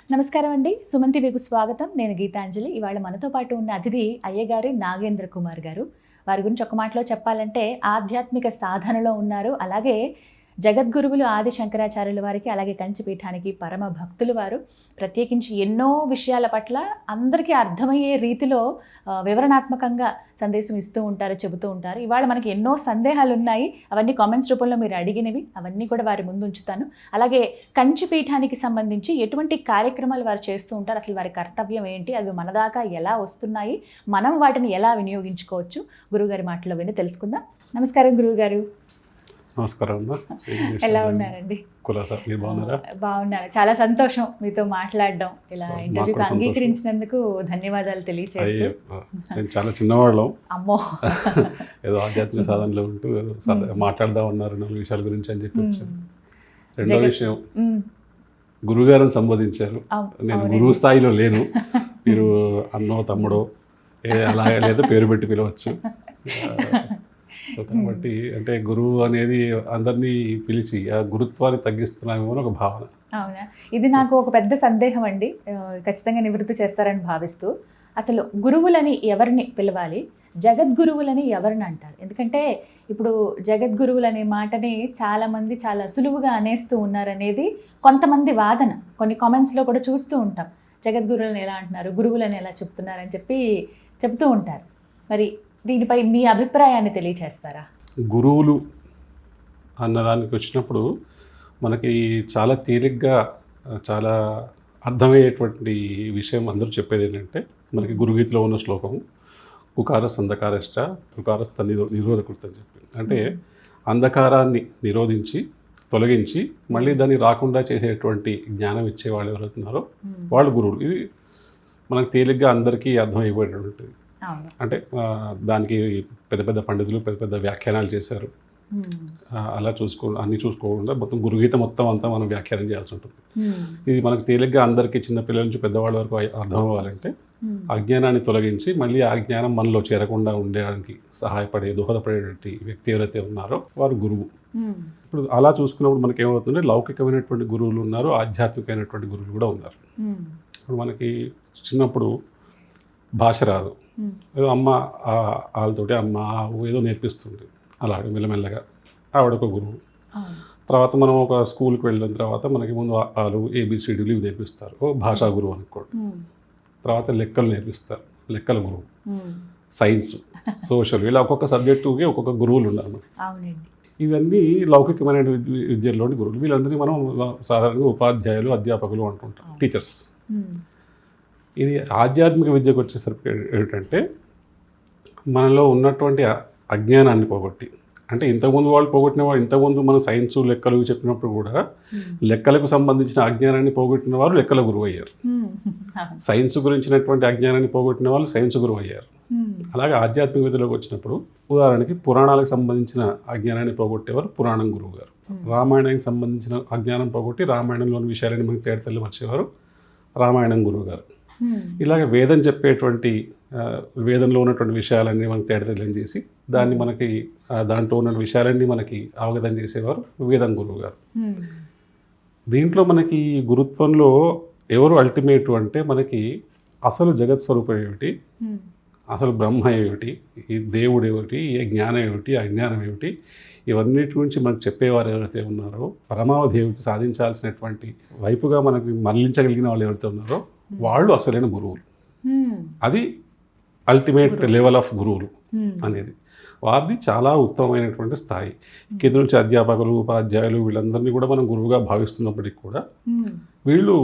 నమస్కారం అండి. సుమన్ టీవీకు స్వాగతం. నేను గీతాంజలి. ఇవాళ మనతో పాటు ఉన్న అతిథి అయ్యగారి నాగేంద్ర కుమార్ గారు. వారి గురించి ఒక మాటలో చెప్పాలంటే ఆధ్యాత్మిక సాధనలో ఉన్నారు. అలాగే జగద్గురువులు ఆది శంకరాచార్యుల వారికి, అలాగే కంచిపీఠానికి పరమ భక్తులు వారు. ప్రత్యేకించి ఎన్నో విషయాల పట్ల అందరికీ అర్థమయ్యే రీతిలో వివరణాత్మకంగా సందేశం ఇస్తూ ఉంటారు, చెబుతూ ఉంటారు. ఇవాళ మనకి ఎన్నో సందేహాలు ఉన్నాయి. అవన్నీ కామెంట్స్ రూపంలో మీరు అడిగినవి, అవన్నీ కూడా వారి ముందు ఉంచుతాను. అలాగే కంచిపీఠానికి సంబంధించి ఎటువంటి కార్యక్రమాలు వారు చేస్తూ ఉంటారు, అసలు వారి కర్తవ్యం ఏంటి, అవి మన దాకా ఎలా వస్తున్నాయి, మనం వాటిని ఎలా వినియోగించుకోవచ్చు, గురువుగారి మాటల్లో విని తెలుసుకుందాం. నమస్కారం గురువుగారు. నమస్కారం అమ్మా. ఎలా ఉన్నారండి? మీరు బాగున్నారా? బాగున్నాను. చాలా సంతోషం మీతో మాట్లాడడం. ఇలా ఇంటర్వ్యూకి అంగీకరించినందుకు ధన్యవాదాలు తెలియజేస్తూ. నేను చాలా చిన్నవాళ్ళం, అమ్మో ఏదో ఆధ్యాత్మిక సాధనలో ఉంటూ ఏదో మాట్లాడదాం ఉన్నారు 4 విషయాల గురించి అని చెప్పి వచ్చాను. రెండో విషయం, గురుగారిని సంబోధించారు. నేను గురువు స్థాయిలో లేను. మీరు అన్నో తమ్ముడో అలాగే లేదా పేరు పెట్టి పిలవచ్చు. సో కాబట్టి అంటే గురువు అనేది అందరినీ పిలిచి ఆ గురుత్వాన్ని తగ్గిస్తున్నామేమో ఒక భావన. అవునా? ఇది నాకు ఒక పెద్ద సందేహం అండి. ఖచ్చితంగా నివృత్తి చేస్తారని భావిస్తూ, అసలు గురువులని ఎవరిని పిలవాలి, జగద్గురువులని ఎవరిని అంటారు? ఎందుకంటే ఇప్పుడు జగద్గురువులు అనే మాటని చాలామంది చాలా సులువుగా అనేస్తూ ఉన్నారనేది కొంతమంది వాదన. కొన్ని కామెంట్స్లో కూడా చూస్తూ ఉంటాం, జగద్గురువులను ఎలా అంటున్నారు, గురువులని ఎలా చెప్తున్నారని చెప్పి చెప్తూ ఉంటారు. మరి దీనిపై మీ అభిప్రాయాన్ని తెలియచేస్తారా? గురువులు అన్నదానికి వచ్చినప్పుడు మనకి చాలా తేలిగ్గా చాలా అర్థమయ్యేటువంటి విషయం అందరూ చెప్పేది ఏంటంటే, మనకి గురుగీతలో ఉన్న శ్లోకం కుకారస్ అంధకారశ్చ కుకారస్థ నిరోధకృత అని చెప్పి, అంటే అంధకారాన్ని నిరోధించి తొలగించి మళ్ళీ దాన్ని రాకుండా చేసేటువంటి జ్ఞానం ఇచ్చే వాళ్ళు ఎవరైతున్నారో వాళ్ళు గురువులు. ఇది మనకు తేలిగ్గా అందరికీ అర్థమైపోయేటువంటిది. అంటే దానికి పెద్ద పెద్ద పండితులు పెద్ద పెద్ద వ్యాఖ్యానాలు చేశారు. అలా అన్ని చూసుకోకుండా మొత్తం గురుగీత మొత్తం అంతా మనం వ్యాఖ్యానం చేయాల్సి ఉంటుంది. ఇది మనకు తేలిగ్గా అందరికీ చిన్నపిల్లల నుంచి పెద్దవాళ్ళ వరకు అర్థం అవ్వాలంటే అజ్ఞానాన్ని తొలగించి మళ్ళీ ఆ జ్ఞానం మనలో చేరకుండా ఉండడానికి సహాయపడే దోహదపడేటువంటి వ్యక్తి ఎవరైతే ఉన్నారో వారు గురువు. ఇప్పుడు అలా చూసుకున్నప్పుడు మనకి ఏమవుతుందంటే, లౌకికమైనటువంటి గురువులు ఉన్నారు, ఆధ్యాత్మికమైనటువంటి గురువులు కూడా ఉన్నారు. ఇప్పుడు మనకి చిన్నప్పుడు భాష రాదు, ఏదో అమ్మ వాళ్ళతోటి అమ్మ ఏదో నేర్పిస్తుంది. అలాగే మెల్లమెల్లగా ఆవిడొక గురువు. తర్వాత మనం ఒక స్కూల్కి వెళ్ళిన తర్వాత మనకి ముందు వాళ్ళు ABCDలు ఇవి నేర్పిస్తారు, ఓ భాషా గురువు అనుకోండి. తర్వాత లెక్కలు నేర్పిస్తారు, లెక్కల గురువు. సైన్స్, సోషల్, ఇలా ఒక్కొక్క సబ్జెక్టుకి ఒక్కొక్క గురువులు ఉన్నారు. ఇవన్నీ లౌకికమైన విద్యలోని గురువులు. వీళ్ళందరినీ మనం సాధారణంగా ఉపాధ్యాయులు, అధ్యాపకులు అంటుంటాం, టీచర్స్. ఇది ఆధ్యాత్మిక విద్యకు వచ్చేసరికి ఏంటంటే, మనలో ఉన్నటువంటి అజ్ఞానాన్ని పోగొట్టి, అంటే ఇంతకుముందు వాళ్ళు పోగొట్టిన వాళ్ళు, ఇంతకుముందు మన సైన్స్ లెక్కలు చెప్పినప్పుడు కూడా లెక్కలకు సంబంధించిన అజ్ఞానాన్ని పోగొట్టిన వారు లెక్కల గురువు అయ్యారు. సైన్స్ గురించినటువంటి అజ్ఞానాన్ని పోగొట్టిన వాళ్ళు సైన్స్ గురువు అయ్యారు. అలాగే ఆధ్యాత్మిక విద్యలోకి వచ్చినప్పుడు ఉదాహరణకి పురాణాలకు సంబంధించిన అజ్ఞానాన్ని పోగొట్టేవారు పురాణం గురువు గారు. రామాయణానికి సంబంధించిన అజ్ఞానం పోగొట్టి రామాయణంలోని విషయాలని మనకి తేడతెల్లి వచ్చేవారు రామాయణం గురువు గారు. ఇలాగ వేదం చెప్పేటువంటి వేదంలో ఉన్నటువంటి విషయాలన్నీ మనకి తేడతెల్లం చేసి దాన్ని మనకి దాంట్లో ఉన్న విషయాలన్నీ మనకి అవగతం చేసేవారు వేదం గురువు గారు. దీంట్లో మనకి గురుత్వంలో ఎవరు అల్టిమేట్ అంటే, మనకి అసలు జగత్ స్వరూపం ఏమిటి, అసలు బ్రహ్మ ఏమిటి, ఈ దేవుడు ఏమిటి, ఏ జ్ఞానం ఏమిటి, అజ్ఞానం ఏమిటి, ఇవన్నిటి గురించి మనకు చెప్పేవారు ఎవరైతే ఉన్నారో, పరమావధి సాధించాల్సినటువంటి వైపుగా మనకి మరలించగలిగిన వాళ్ళు ఎవరైతే ఉన్నారో వాళ్ళు అసలైన గురువులు. అది అల్టిమేట్ లెవెల్ ఆఫ్ గురువులు అనేది. వారిది చాలా ఉత్తమమైనటువంటి స్థాయి. కింద నుంచి అధ్యాపకులు, ఉపాధ్యాయులు వీళ్ళందరినీ కూడా మనం గురువుగా భావిస్తున్నప్పటికీ కూడా వీళ్ళు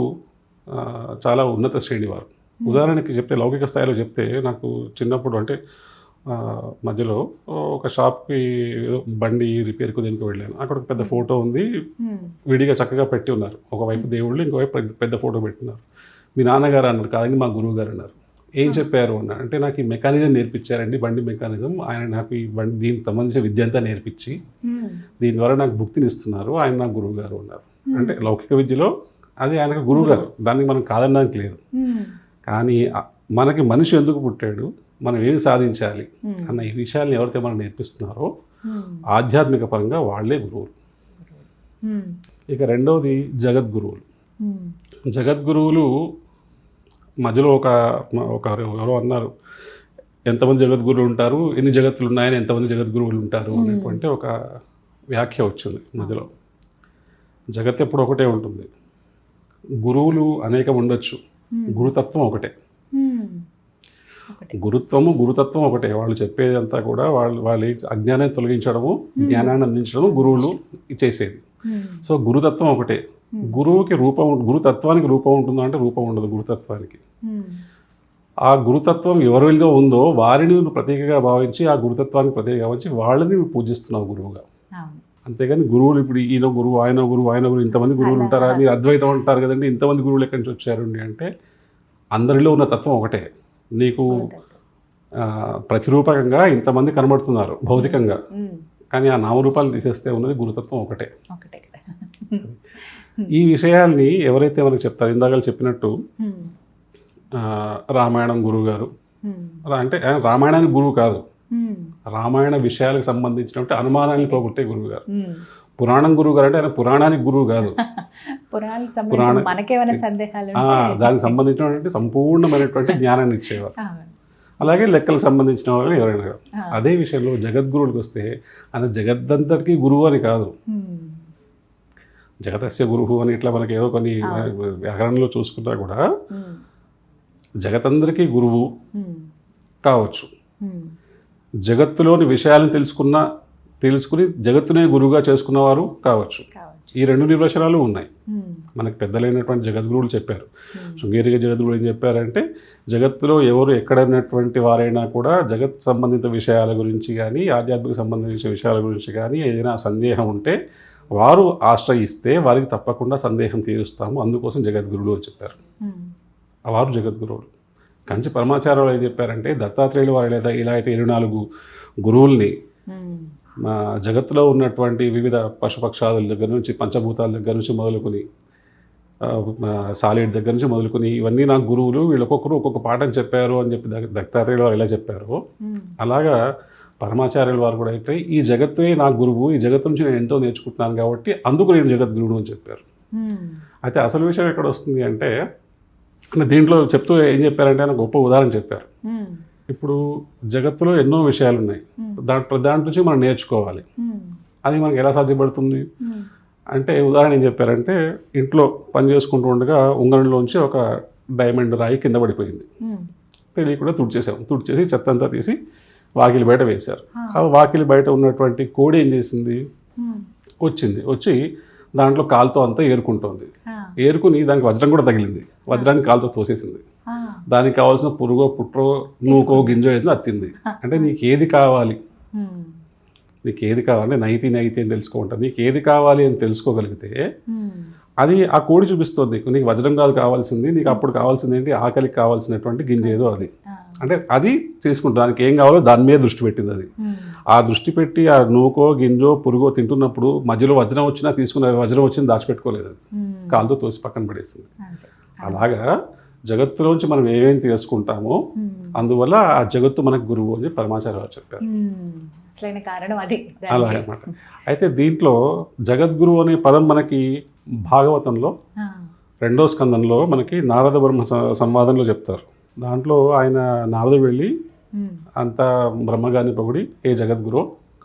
చాలా ఉన్నత శ్రేణి వారు. ఉదాహరణకి చెప్తే, లౌకిక స్థాయిలో చెప్తే, నాకు చిన్నప్పుడు అంటే మధ్యలో ఒక షాప్కి ఏదో బండి రిపేర్కు దేనికి వెళ్ళాను. అక్కడ ఒక పెద్ద ఫోటో ఉంది, విడిగా చక్కగా పెట్టి ఉన్నారు. ఒకవైపు దేవుళ్ళు, ఇంకోవైపు పెద్ద ఫోటో పెట్టినారు. మీ నాన్నగారు అన్నారు, కాదని మా గురువు గారు అన్నారు. ఏం చెప్పారు అన్నారు అంటే, నాకు ఈ మెకానిజం నేర్పించారండి, బండి మెకానిజం. ఆయన నాకు ఈ బండి దీనికి సంబంధించిన విద్య అంతా నేర్పించి దీని ద్వారా నాకు భుక్తిని ఇస్తున్నారు, ఆయన నాకు గురువు గారు అన్నారు. అంటే లౌకిక విద్యలో అది ఆయనకు గురువు గారు, దానికి మనం కాదనడానికి లేదు. కానీ మనకి మనిషి ఎందుకు పుట్టాడు, మనం ఏం సాధించాలి అన్న ఈ విషయాలను ఎవరైతే మనం నేర్పిస్తున్నారో ఆధ్యాత్మిక పరంగా వాళ్లే గురువులు. ఇక రెండవది జగద్గురువులు. జగద్గురువులు మధ్యలో ఒక ఎవరో అన్నారు, ఎంతమంది జగద్గురువులు ఉంటారు, ఎన్ని జగత్తులు ఉన్నాయని ఎంతమంది జగద్గురువులు ఉంటారు అనేటువంటి ఒక వ్యాఖ్య వచ్చింది మధ్యలో. జగత్ ఎప్పుడు ఒకటే ఉంటుంది, గురువులు అనేకం ఉండొచ్చు, గురుతత్వం ఒకటే. గురుతత్వం ఒకటే. వాళ్ళు చెప్పేదంతా కూడా వాళ్ళ అజ్ఞానాన్ని తొలగించడము, జ్ఞానాన్ని అందించడము గురువులు చేసేది. సో గురుతత్వం ఒకటే. గురువుకి రూపం, గురుతత్వానికి రూపం ఉంటుందా అంటే రూపం ఉండదు గురుతత్వానికి. ఆ గురుతత్వం ఎవరిలో ఉందో వారిని నువ్వు ప్రతీకగా భావించి, ఆ గురుతత్వానికి ప్రతీకగా భావించి వాళ్ళని నువ్వు పూజిస్తున్నావు గురువుగా. అంతేగాని గురువులు ఇప్పుడు ఈయన గురువు, ఆయన గురువు, ఆయన గురువు, ఇంతమంది గురువులు ఉంటారా, మీరు అద్వైతం అంటారు కదండి, ఇంతమంది గురువులు ఎక్కడి నుంచి వచ్చారండి అంటే అందరిలో ఉన్న తత్వం ఒకటే. నీకు ప్రతిరూపకంగా ఇంతమంది కనబడుతున్నారు భౌతికంగా, కానీ ఆ నామరూపాలు తీసేస్తే ఉన్నది గురుతత్వం ఒకటే. ఈ విషయాల్ని ఎవరైతే మనకు చెప్తారు, ఇందాక చెప్పినట్టు రామాయణం గురువు గారు అంటే ఆయన రామాయణానికి గురువు కాదు, రామాయణ విషయాలకు సంబంధించినట్టు అనుమానాన్ని పోగొట్టే గురువు గారు. పురాణం గురువు గారు అంటే ఆయన పురాణానికి గురువు కాదు, దానికి సంబంధించినటువంటి సంపూర్ణమైనటువంటి జ్ఞానాన్ని ఇచ్చేవారు. అలాగే లెక్కలకు సంబంధించిన వాళ్ళు ఎవరైనా. అదే విషయంలో జగద్గురువులకు వస్తే ఆయన జగద్దంతటికి గురువు అని కాదు, జగతస్య గురువు అని ఇట్లా మనకి ఏదో కొన్ని వ్యాకరణంలో చూసుకున్నా కూడా జగతందరికీ గురువు కావచ్చు. జగత్తులోని విషయాలను తెలుసుకుని జగత్తునే గురువుగా చేసుకున్నవారు కావచ్చు. ఈ రెండు నిర్వచనాలు ఉన్నాయి. మనకు పెద్దలైనటువంటి జగద్గురువులు చెప్పారు. శృంగేరి జగద్గురువులు ఏం చెప్పారంటే, జగత్తులో ఎవరు ఎక్కడైనటువంటి వారైనా కూడా జగత్ సంబంధిత విషయాల గురించి కానీ, ఆధ్యాత్మిక సంబంధించిన విషయాల గురించి కానీ ఏదైనా సందేహం ఉంటే వారు ఆశ్రయిస్తే వారికి తప్పకుండా సందేహం తీరుస్తాము, అందుకోసం జగద్గురువులు అని చెప్పారు. వారు జగద్గురువులు. కంచి పరమాచార్యులు ఏం చెప్పారంటే, దత్తాత్రేయులు వారు ఇలా అయితే 24 గురువుల్ని జగత్తులో ఉన్నటువంటి వివిధ పశుపక్షాదుల దగ్గర నుంచి, పంచభూతాల దగ్గర నుంచి మొదలుకొని, సాలిడ్ దగ్గర నుంచి మొదలుకొని ఇవన్నీ నాకు గురువులు, వీళ్ళొక్కొక్కరు ఒక్కొక్క పాఠం చెప్పారు అని చెప్పి దత్తాత్రేయులు వారు ఎలా చెప్పారో అలాగా పరమాచార్యుల వారు కూడా అయితే ఈ జగత్తునే నా గురువు, ఈ జగత్తు నుంచి నేను ఎంతో నేర్చుకుంటున్నాను కాబట్టి అందుకు నేను జగద్గురువును అని చెప్పారు. అయితే అసలు విషయం ఎక్కడ వస్తుంది అంటే దీంట్లో చెప్తూ ఏం చెప్పారంటే ఆయన గొప్ప ఉదాహరణ చెప్పారు. ఇప్పుడు జగత్తులో ఎన్నో విషయాలు ఉన్నాయి, దాంట్లో నుంచి మనం నేర్చుకోవాలి. అది మనకి ఎలా సాధ్యపడుతుంది అంటే ఉదాహరణ ఏం చెప్పారంటే, ఇంట్లో పని చేసుకుంటూ ఉండగా ఉంగరంలోంచి ఒక డైమండ్ రాయి కింద పడిపోయింది. తెలియకుండా తుడిచేసి చెత్త అంతా తీసి వాకిలి బయట వేశారు. ఆ వాకిలి బయట ఉన్నటువంటి కోడి ఏం చేసింది, వచ్చి దాంట్లో కాలుతో అంతా ఏరుకుంటోంది. ఏరుకుని దానికి వజ్రం కూడా తగిలింది, వజ్రాన్ని కాలుతో తోసేసింది. దానికి కావాల్సిన పురుగో పుట్రో నూకో గింజో ఏదో అత్తింది. అంటే నీకు ఏది కావాలి, నైతి అని తెలుసుకోమంటారు. నీకు ఏది కావాలి అని తెలుసుకోగలిగితే అది ఆ కోడి చూపిస్తుంది. నీకు వజ్రం కాదు కావాల్సింది, నీకు అప్పుడు కావాల్సింది ఏంటి, ఆకలికి కావాల్సినటువంటి గింజ ఏదో అది. అంటే అది తీసుకుంటుంది, దానికి ఏం కావాలో దాని మీద దృష్టి పెట్టింది. అది ఆ దృష్టి పెట్టి ఆ నూకో గింజో పురుగో తింటున్నప్పుడు మధ్యలో వజ్రం వచ్చినా తీసుకున్న వజ్రం వచ్చింది దాచిపెట్టుకోలేదు, అది కాలుతో తోసి పక్కన పడేసింది. అలాగా జగత్తులోంచి మనం ఏమేమి తెలుసుకుంటామో అందువల్ల ఆ జగత్తు మనకు గురువు అని పరమాచార్య చెప్పారు. అలాగే అన్నమాట. అయితే దీంట్లో జగద్గురువు అనే పదం మనకి భాగవతంలో 2వ స్కందంలో మనకి నారద బ్రహ్మ సంవాదంలో చెప్తారు. దాంట్లో ఆయన నారదుడు వెళ్ళి అంతా బ్రహ్మగారిని పొగిడి ఏ జగద్గురు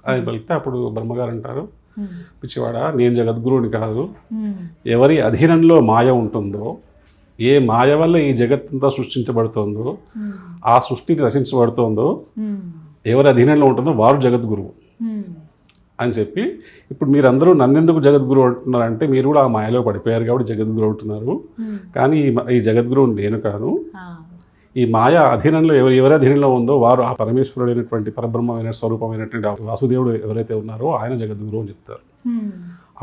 అని పలికితే అప్పుడు బ్రహ్మగారు అంటారు, పిచ్చివాడా నేను జగద్గురువుని కాదు, ఎవరి అధీనంలో మాయ ఉంటుందో, ఏ మాయ వల్ల ఈ జగత్తంతా సృష్టించబడుతుందో, ఆ సృష్టిని రచించబడుతుందో ఎవరి అధీనంలో ఉంటుందో వారు జగద్గురువు అని చెప్పి, ఇప్పుడు మీరందరూ నన్నెందుకు జగద్గురువు అంటున్నారంటే మీరు కూడా ఆ మాయలో పడిపోయారు కాబట్టి జగద్గురు అంటున్నారు, కానీ ఈ జగద్గురువు నేను కాను, ఈ మాయ అధీనంలో ఎవరి అధీనంలో ఉందో వారు ఆ పరమేశ్వరుడైనటువంటి పరబ్రహ్మమైన స్వరూపమైనటువంటి వాసుదేవుడు ఎవరైతే ఉన్నారో ఆయన జగద్గురువు అని చెప్తారు.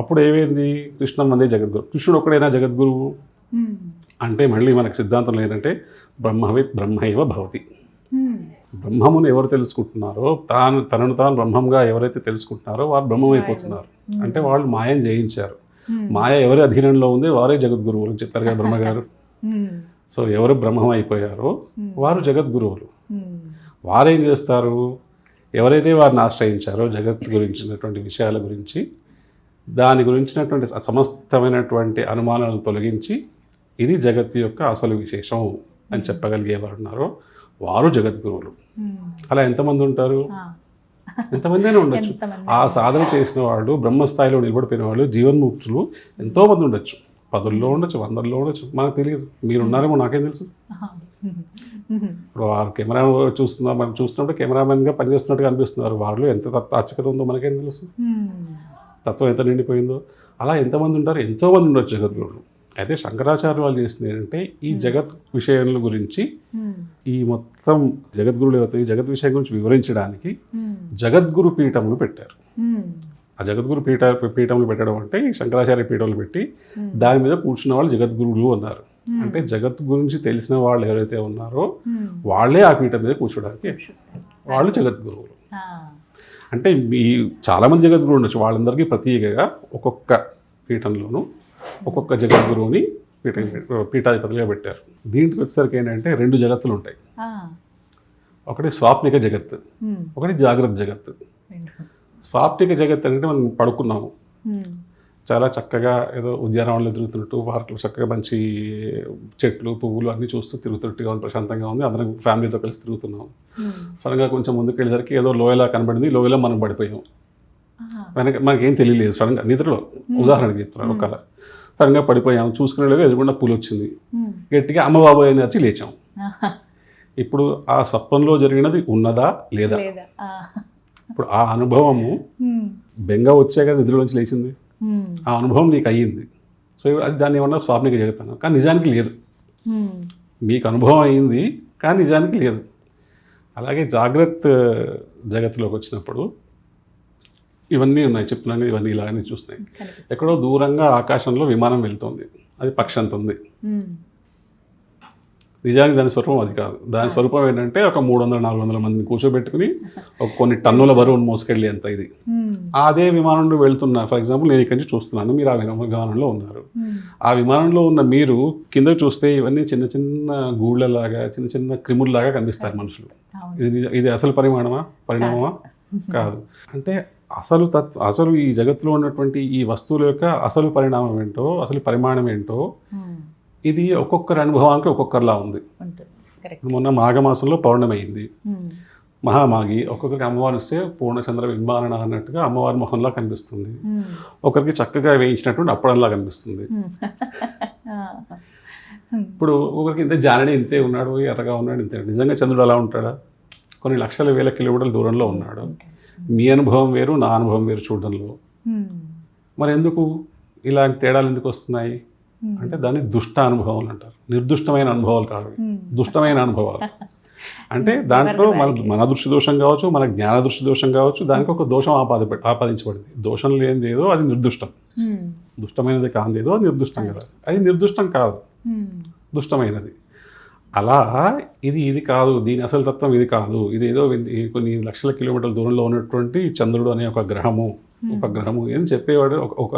అప్పుడు ఏమైంది, కృష్ణం అందే జగద్గురు, కృష్ణుడు ఒక్కడైనా జగద్గురువు అంటే మళ్ళీ మనకు సిద్ధాంతం ఏంటంటే బ్రహ్మవిత్ బ్రహ్మైవ భవతి. బ్రహ్మమును ఎవరు తెలుసుకుంటున్నారో, తనను తాను బ్రహ్మంగా ఎవరైతే తెలుసుకుంటున్నారో వారు బ్రహ్మం అయిపోతున్నారు. అంటే వాళ్ళు మాయను జయించారు. మాయ ఎవరి అధీనంలో ఉంది వారే జగద్గురువులు అని చెప్పారు కదా బ్రహ్మగారు. సో ఎవరు బ్రహ్మం అయిపోయారో వారు జగద్గురువులు. వారేం చేస్తారు, ఎవరైతే వారిని ఆశ్రయించారో జగత్ గురించినటువంటి విషయాల గురించి, దాని గురించినటువంటి సమస్తమైనటువంటి అనుమానాలను తొలగించి ఇది జగత్తు యొక్క అసలు విశేషం అని చెప్పగలిగేవారు ఉన్నారో వారు జగద్గురువులు. అలా ఎంతమంది ఉంటారు? ఎంతమందైనా ఉండొచ్చు. ఆ సాధన చేసిన వాళ్ళు, బ్రహ్మస్థాయిలో నిలబడిపోయిన వాళ్ళు, జీవన్ముక్తులు ఎంతోమంది ఉండొచ్చు. 10లో ఉండొచ్చు, 100లో ఉండొచ్చు, మనకు తెలియదు. మీరున్నారేమో నాకేం తెలుసు. ఇప్పుడు వారు కెమెరా మనం చూస్తున్నప్పుడు కెమెరామెన్గా పనిచేస్తున్నట్టుగా అనిపిస్తున్నారు. వాళ్ళు ఎంత తాత్వికత ఉందో మనకేం తెలుసు, తత్వం ఎంత నిండిపోయిందో. అలా ఎంతమంది ఉంటారు? ఎంతోమంది ఉండొచ్చు జగద్గురువులు. అయితే శంకరాచార్య వాళ్ళు చేసింది ఏంటంటే ఈ జగత్ విషయాల గురించి, ఈ మొత్తం జగద్గురులు ఎవరు జగత్ విషయం గురించి వివరించడానికి జగద్గురు పీఠములు పెట్టారు. ఆ జగద్గురు పీఠములు పెట్టడం అంటే ఈ శంకరాచార్య పీఠములు పెట్టి దాని మీద కూర్చున్న వాళ్ళు జగద్గురువులు అన్నారు. అంటే జగత్ గురించి తెలిసిన వాళ్ళు ఎవరైతే ఉన్నారో వాళ్ళే ఆ పీఠం మీద కూర్చోడానికి వాళ్ళు జగద్గురువులు. అంటే ఈ చాలామంది జగద్గురువులు ఉండొచ్చు. వాళ్ళందరికీ ప్రత్యేకంగా ఒక్కొక్క పీఠంలోనూ ఒక్కొక్క జగద్గురువుని పీఠాధిపతిగా పెట్టారు. దీంట్కి వచ్చేసరికి ఏంటంటే 2 జగత్తులు ఉంటాయి. ఒకటి స్వాప్నిక జగత్, ఒకటి జాగ్రత్త జగత్. స్వాప్నిక జగత్ అంటే మనం పడుకున్నాము, చాలా చక్కగా ఏదో ఉద్యానవనంలో తిరుగుతున్నట్టు, పార్కులు చక్కగా మంచి చెట్లు పువ్వులు అన్నీ చూస్తూ తిరుగుతున్నట్టుగా ఉంది, ప్రశాంతంగా ఉంది, అందరం ఫ్యామిలీతో కలిసి తిరుగుతున్నాం. సడన్గా కొంచెం ముందుకు వెళ్ళేసరికి ఏదో లోయలా కనబడింది, లోయలో మనం పడిపోయాం. మనకేం తెలియలేదు. సడన్గా నిద్రలో ఉదాహరణకి చెప్తున్నాను, ఒక కళ సడన్గా పడిపోయాం, చూసుకునేలాగా ఎదురుకుండా పూలు వచ్చింది, గట్టిగా అమ్మ బాబోయ్ అని వచ్చి లేచాం. ఇప్పుడు ఆ స్వప్నంలో జరిగినది ఉన్నదా లేదా? ఇప్పుడు ఆ అనుభవము బెంగ వచ్చాక నిద్రలోంచి లేచింది, ఆ అనుభవం నీకు అయ్యింది. సో అది దాన్ని ఏమన్నా స్వాప్నిక జగత్ అన్నాం, కానీ నిజానికి లేదు. మీకు అనుభవం అయ్యింది కానీ నిజానికి లేదు. అలాగే జాగ్రత్త జగత్తులోకి వచ్చినప్పుడు ఇవన్నీ ఉన్నాయి, చెప్తున్నాను, ఇవన్నీ ఇలాగనే చూస్తున్నాయి. ఎక్కడో దూరంగా ఆకాశంలో విమానం వెళ్తుంది, అది పక్షి అంత ఉంది. నిజానికి దాని స్వరూపం అది కాదు. దాని స్వరూపం ఏంటంటే ఒక 300-400 మందిని కూర్చోబెట్టుకుని ఒక కొన్ని టన్నుల బరువును మోసుకెళ్ళి అంత ఇది. అదే విమానంలో వెళ్తున్నా, ఫర్ ఎగ్జాంపుల్ నేను ఇక్కడి నుంచి చూస్తున్నాను, మీరు ఆ విమానంలో ఉన్నారు. ఆ విమానంలో ఉన్న మీరు కింద చూస్తే ఇవన్నీ చిన్న చిన్న గూళ్ళలాగా, చిన్న చిన్న క్రిముల్లాగా కనిపిస్తారు మనుషులు. ఇది అసలు పరిణామమా? కాదు. అంటే అసలు ఈ జగత్తులో ఉన్నటువంటి ఈ వస్తువుల యొక్క అసలు పరిణామం ఏంటో, అసలు పరిమాణం ఏంటో, ఇది ఒక్కొక్కరి అనుభవానికి ఒక్కొక్కరిలా ఉంది. మొన్న మాఘమాసంలో పౌర్ణమి అయింది, మహామాఘి. ఒక్కొక్కరికి అమ్మవారు వస్తే పూర్ణచంద్ర బింబానన అన్నట్టుగా అమ్మవారి మొహంలా కనిపిస్తుంది, ఒకరికి చక్కగా వేయించినటువంటి అప్పడంలా కనిపిస్తుంది. ఇప్పుడు ఒకరికి ఇంతే జానడి ఇంతే ఉన్నాడు, ఎర్రగా ఉన్నాడు, ఇంతే. నిజంగా చంద్రుడు అలా ఉంటాడా? కొన్ని లక్షల వేల కిలోమీటర్ల దూరంలో ఉన్నాడు. మీ అనుభవం వేరు, నా అనుభవం వేరు చూడడంలో. మరి ఎందుకు ఇలాంటి తేడాలు ఎందుకు వస్తున్నాయి అంటే దాన్ని దుష్ట అనుభవాలు అంటారు. నిర్దుష్టమైన అనుభవాలు కాదు, దుష్టమైన అనుభవాలు. అంటే దాంట్లో మన దృష్టి దోషం కావచ్చు, మన జ్ఞాన దృష్టి దోషం కావచ్చు, దానికి ఒక దోషం ఆపాదించబడింది. దోషం లేనిది ఏదో అది నిర్దుష్టం, దుష్టమైనది కానిదేదో అది నిర్దుష్టం కదా. అది నిర్దుష్టం కాదు, దుష్టమైనది. అలా ఇది కాదు, దీని అసలు తత్వం ఇది కాదు, ఇది ఏదో కొన్ని లక్షల కిలోమీటర్ల దూరంలో ఉన్నటువంటి చంద్రుడు అనే ఒక గ్రహము అని చెప్పేవాడు ఒక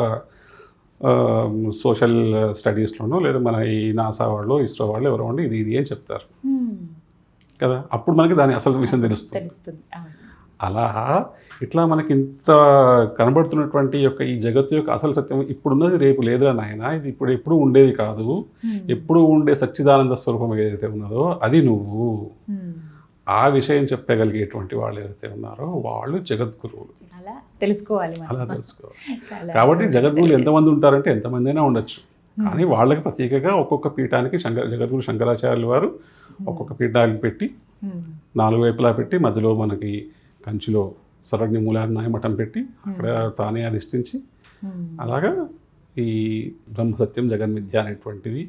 సోషల్ స్టడీస్లోనో లేదా మన ఈ నాసా వాళ్ళు, ఇస్రో వాళ్ళు ఎవరో ఉండి ఇది అని చెప్తారు కదా. అప్పుడు మనకి దాని అసలు విషయం తెలుస్తుంది. అలా ఇట్లా మనకి ఇంత కనబడుతున్నటువంటి యొక్క ఈ జగత్తు యొక్క అసలు సత్యం ఇప్పుడున్నది రేపు లేదురా నాయన, ఇది ఇప్పుడు ఎప్పుడు ఉండేది కాదు, ఎప్పుడు ఉండే సచ్చిదానంద స్వరూపం ఏదైతే ఉన్నదో అది నువ్వు. ఆ విషయం చెప్పగలిగేటువంటి వాళ్ళు ఎవరైతే ఉన్నారో వాళ్ళు జగద్గురువులు. అలా తెలుసుకోవాలి. కాబట్టి జగద్గురువులు ఎంతమంది ఉంటారంటే ఎంతమంది అయినా ఉండొచ్చు, కానీ వాళ్ళకి ప్రత్యేకంగా ఒక్కొక్క పీఠానికి జగద్గురు శంకరాచార్యుల వారు ఒక్కొక్క పీఠానికి పెట్టి 4 వైపులా పెట్టి మధ్యలో మనకి కంచిలో సర్వజ్ఞ మూలాన్యాయ మఠం పెట్టి అక్కడ తానే అధిష్ఠించి అలాగా ఈ బ్రహ్మసత్యం జగన్మిథ్య అనేటువంటిది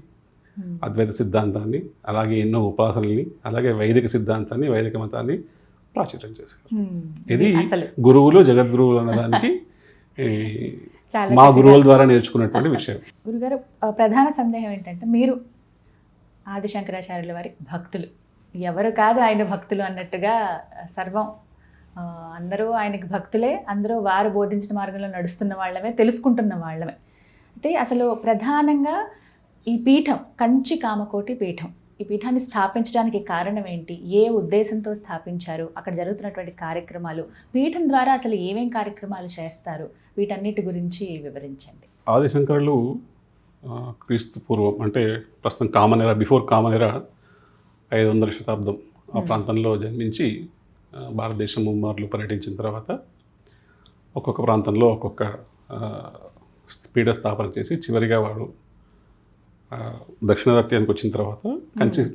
అద్వైత సిద్ధాంతాన్ని, అలాగే ఎన్నో ఉపాసనల్ని, అలాగే వైదిక సిద్ధాంతాన్ని, వైదిక మతాన్ని ప్రాచుర్యం చేశారు. ఇది గురువులు జగద్గురువులు అన్నదానికి మా గురువుల ద్వారా నేర్చుకున్నటువంటి విషయం. గురుగారు, ప్రధాన సందేహం ఏంటంటే మీరు ఆది శంకరాచార్యుల వారి భక్తులు, ఎవరు కాదు ఆయన భక్తులు అన్నట్టుగా సర్వం అందరూ ఆయనకి భక్తులే, అందరూ వారు బోధించిన మార్గంలో నడుస్తున్న వాళ్ళమే, తెలుసుకుంటున్న వాళ్ళమే. అయితే అసలు ప్రధానంగా ఈ పీఠం కంచి కామకోటి పీఠం, ఈ పీఠాన్ని స్థాపించడానికి కారణం ఏంటి, ఏ ఉద్దేశంతో స్థాపించారు, అక్కడ జరుగుతున్నటువంటి కార్యక్రమాలు, పీఠం ద్వారా అసలు ఏమేం కార్యక్రమాలు చేస్తారు, వీటన్నిటి గురించి వివరించండి. ఆదిశంకరులు క్రీస్తు పూర్వం అంటే ప్రస్తుతం కామన్ ఎరా, బిఫోర్ కామన్ ఎరా 500వ శతాబ్దం ఆ ప్రాంతంలో జన్మించి భారతదేశం ముమ్మార్లు పర్యటించిన తర్వాత ఒక్కొక్క ప్రాంతంలో ఒక్కొక్క పీఠ స్థాపన చేసి చివరిగా వాడు దక్షిణాత్యానికి వచ్చిన తర్వాత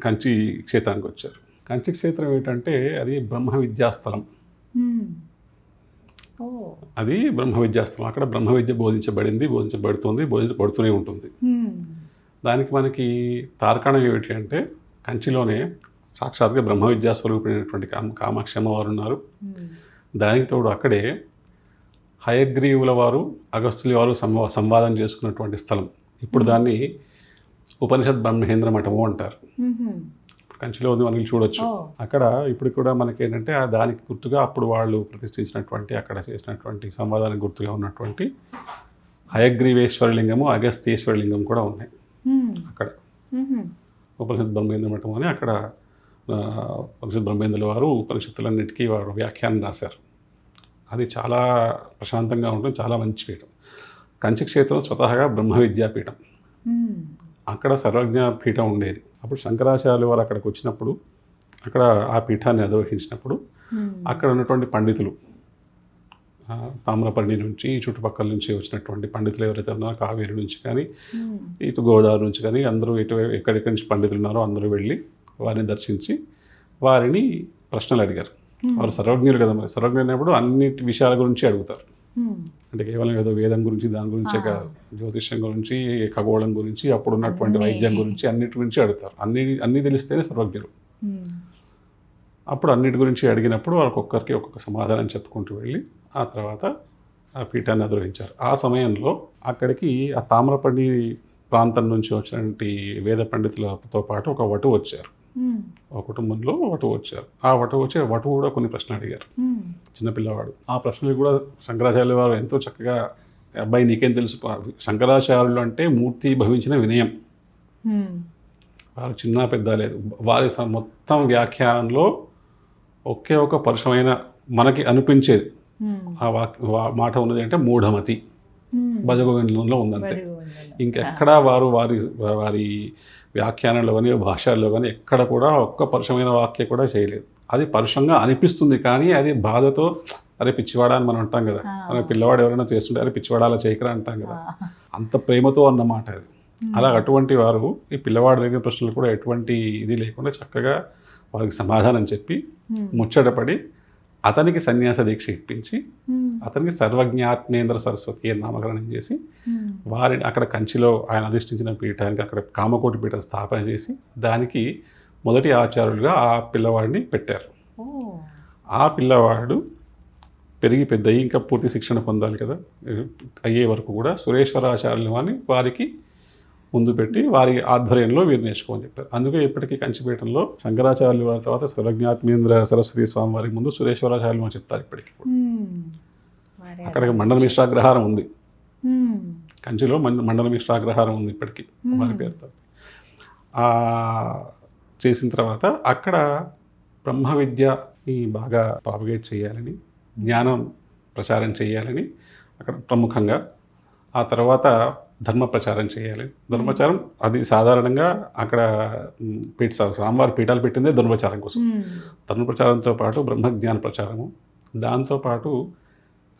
కంచి క్షేత్రానికి వచ్చారు. కంచి క్షేత్రం ఏంటంటే అది బ్రహ్మ విద్యాస్థలం. అది బ్రహ్మ విద్యాస్థలం. అక్కడ బ్రహ్మ విద్య బోధించబడుతుంది, బోధించబడుతూనే ఉంటుంది. దానికి మనకి తార్కాణం ఏమిటి అంటే కంచిలోనే సాక్షాత్గా బ్రహ్మ విద్యా స్వరూపిణైనటువంటి కామాక్షి అమ్మవారు ఉన్నారు. దానికి తోడు అక్కడే హయగ్రీవుల వారు అగస్త్యుల వారు సంవాదం చేసుకున్నటువంటి స్థలం. ఇప్పుడు దాన్ని ఉపనిషత్ బ్రహ్మేంద్ర మఠము అంటారు. కంచిలో ఉంది, మనకి చూడొచ్చు. అక్కడ ఇప్పుడు కూడా మనకి ఏంటంటే దానికి గుర్తుగా అప్పుడు వాళ్ళు ప్రతిష్ఠించినటువంటి అక్కడ చేసినటువంటి సంవాదానికి గుర్తుగా ఉన్నటువంటి హయగ్రీవేశ్వరలింగము, అగస్త్యేశ్వరలింగం కూడా ఉన్నాయి అక్కడ. ఉపనిషత్ బ్రహ్మేంద్ర మఠం అని అక్కడ ఉపనిషత్ బ్రహ్మేంద్రుల వారు ఉపనిషత్తులన్నిటికీ వారు వ్యాఖ్యానం రాశారు. అది చాలా ప్రశాంతంగా ఉంటుంది, చాలా మంచి పీఠం. కంచి క్షేత్రం స్వతహాగా బ్రహ్మ విద్యాపీఠం. అక్కడ సర్వజ్ఞ పీఠం ఉండేది. అప్పుడు శంకరాచార్యులు వారు అక్కడికి వచ్చినప్పుడు, అక్కడ ఆ పీఠాన్ని అధిరోహించినప్పుడు అక్కడ ఉన్నటువంటి పండితులు, తామ్రపర్ణి నుంచి చుట్టుపక్కల నుంచి వచ్చినటువంటి పండితులు ఎవరైతే ఉన్నారో, కావేరి నుంచి కానీ ఇటు గోదావరి నుంచి కానీ అందరూ ఎక్కడెక్కడి నుంచి పండితులు ఉన్నారో అందరూ వెళ్ళి వారిని దర్శించి వారిని ప్రశ్నలు అడిగారు. వారు సర్వజ్ఞులు కదా, మరి సర్వజ్ఞులు అయినప్పుడు అన్నిటి విషయాల గురించి అడుగుతారు. అంటే కేవలం ఏదో వేదం గురించి దాని గురించే కాదు, జ్యోతిష్యం గురించి, ఖగోళం గురించి, అప్పుడు ఉన్నటువంటి వైద్యం గురించి, అన్నిటి గురించి అడుగుతారు. అన్నీ తెలిస్తేనే సర్వజ్ఞులు. అప్పుడు అన్నిటి గురించి అడిగినప్పుడు వాళ్ళకి ఒక్కొక్క సమాధానం చెప్పుకుంటూ వెళ్ళి ఆ తర్వాత ఆ పీఠాన్ని అధిరోహించారు. ఆ సమయంలో అక్కడికి ఆ తామ్రపర్ణి ప్రాంతం నుంచి వచ్చినటువంటి వేద పండితులతో పాటు ఒక వటువు వచ్చారు. ఒక కుటుంబంలో వటువు వచ్చారు. ఆ వటువు కూడా కొన్ని ప్రశ్నలు అడిగారు, చిన్నపిల్లవాడు. ఆ ప్రశ్నలు కూడా శంకరాచార్యుల వారు ఎంతో చక్కగా, అబ్బాయి నీకేం తెలుసు, శంకరాచార్యులు అంటే మూర్తి భవించిన వినయం. వారు చిన్న పెద్ద లేదు, వారి మొత్తం వ్యాఖ్యానంలో ఒకే ఒక పరుషమైన మనకి అనిపించేది ఆ మాట ఉన్నది అంటే మూఢమతి భజగోవిందంలో ఉందంటే. ఇంకెక్కడా వారు వారి వ్యాఖ్యానంలో కానీ భాషల్లో కానీ ఎక్కడ కూడా ఒక్క పరుషమైన వాక్యం కూడా చేయలేదు. అది పరుషంగా అనిపిస్తుంది కానీ అది బాధతో, అరే పిచ్చివాడా అని మనం అంటాం కదా, మన పిల్లవాడు ఎవరైనా చేస్తుంటే అరే పిచ్చివాడా అలా చేయకరా అంటాం కదా, అంత ప్రేమతో అన్నమాట అది. అలా అటువంటి వారు ఈ పిల్లవాడు అడిగిన ప్రశ్నలు కూడా ఎటువంటి ఇది లేకుండా చక్కగా వారికి సమాధానం చెప్పి ముచ్చటపడి అతనికి సన్యాస దీక్ష ఇప్పించి అతనికి సర్వజ్ఞాత్మేంద్ర సరస్వతి అని నామకరణం చేసి వారిని అక్కడ కంచిలో ఆయన అధిష్ఠించిన పీఠానికి అక్కడ కామకోటి పీఠం స్థాపన చేసి దానికి మొదటి ఆచార్యులుగా ఆ పిల్లవాడిని పెట్టారు. ఆ పిల్లవాడు పెరిగి పెద్దయి ఇంకా పూర్తి శిక్షణ పొందాలి కదా, అయ్యే వరకు కూడా సురేశ్వరాచార్యులు అని వారికి ముందు పెట్టి వారి ఆధ్వర్యంలో వీరు నేర్చుకోమని చెప్పారు. అందుకే ఇప్పటికీ కంచిపీఠంలో శంకరాచార్యుల వారి తర్వాత సర్వజ్ఞాత్మేంద్ర సరస్వతి స్వామి వారికి ముందు సురేశ్వరాచార్యులు అని చెప్తారు ఇప్పటికీ. అక్కడికి మండల మిశ్రాగ్రహారం ఉంది, కంచిలో మండల మిశ్రాగ్రహారం ఉంది ఇప్పటికీ వారి పేరుతో. చేసిన తర్వాత అక్కడ బ్రహ్మ విద్యని బాగా ప్రాపగేట్ చేయాలని, జ్ఞానం ప్రచారం చేయాలని అక్కడ ప్రముఖంగా, ఆ తర్వాత ధర్మ ప్రచారం చేయాలి. ధర్మప్రచారం అది సాధారణంగా అక్కడ స్వామివారి పీఠాలు పెట్టిందే ధర్మప్రచారం కోసం. ధర్మప్రచారంతో పాటు బ్రహ్మజ్ఞాన ప్రచారము, దాంతోపాటు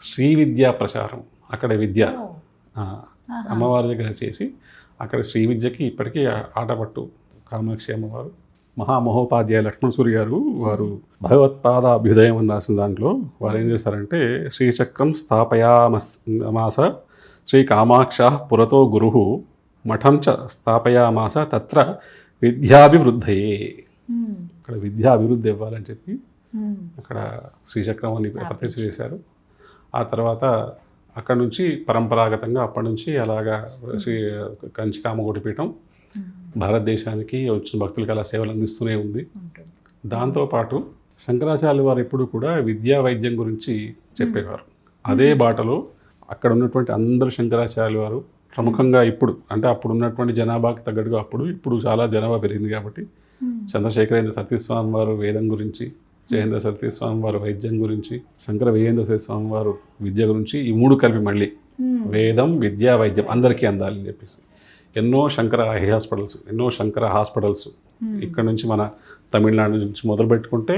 శ్రీ విద్యా ప్రచారం. అక్కడ విద్య అమ్మవారి దగ్గర చేసి అక్కడ శ్రీ విద్యకి ఇప్పటికీ ఆటపట్టు కామాక్షి అమ్మవారు. మహామహోపాధ్యాయ లక్ష్మణ సూరి గారు వారు భగవత్పాద అభ్యుదయం అని రాసిన దాంట్లో వారు ఏం చేశారంటే శ్రీచక్రం స్థాపయామాస శ్రీ కామాక్ష పురతో గురు మఠం చ స్థాపయామాస తత్ర విద్యాభివృద్ధయే. అక్కడ విద్యా అభివృద్ధి ఇవ్వాలని చెప్పి అక్కడ శ్రీచక్రం అని ప్రతిష్ఠ చేశారు. ఆ తర్వాత అక్కడ నుంచి పరంపరాగతంగా అప్పటి నుంచి అలాగా కంచి కామకోటి పీఠం భారతదేశానికి వచ్చిన భక్తులకి అలా సేవలు అందిస్తూనే ఉంది. దాంతోపాటు శంకరాచార్యులు వారు ఎప్పుడు కూడా విద్యా వైద్యం గురించి చెప్పేవారు. అదే బాటలో అక్కడ ఉన్నటువంటి అందరు శంకరాచార్యులు వారు ప్రముఖంగా ఇప్పుడు అంటే అప్పుడు ఉన్నటువంటి జనాభాకి తగ్గట్టుగా ఇప్పుడు చాలా జనాభా పెరిగింది కాబట్టి చంద్రశేఖరేంద్ర సరస్వతి వారు వేదం గురించి, జయేంద్ర సరస్వతి వారు వైద్యం గురించి, శంకర విజయేంద్ర సరస్వతి వారు విద్య గురించి, ఈ మూడు కలిపి మళ్ళీ వేదం విద్యా వైద్యం అందరికీ అందాలని చెప్పేసి ఎన్నో శంకర ఐ హాస్పిటల్స్, ఎన్నో శంకర హాస్పిటల్స్ ఇక్కడ నుంచి మన తమిళనాడు నుంచి మొదలు పెట్టుకుంటే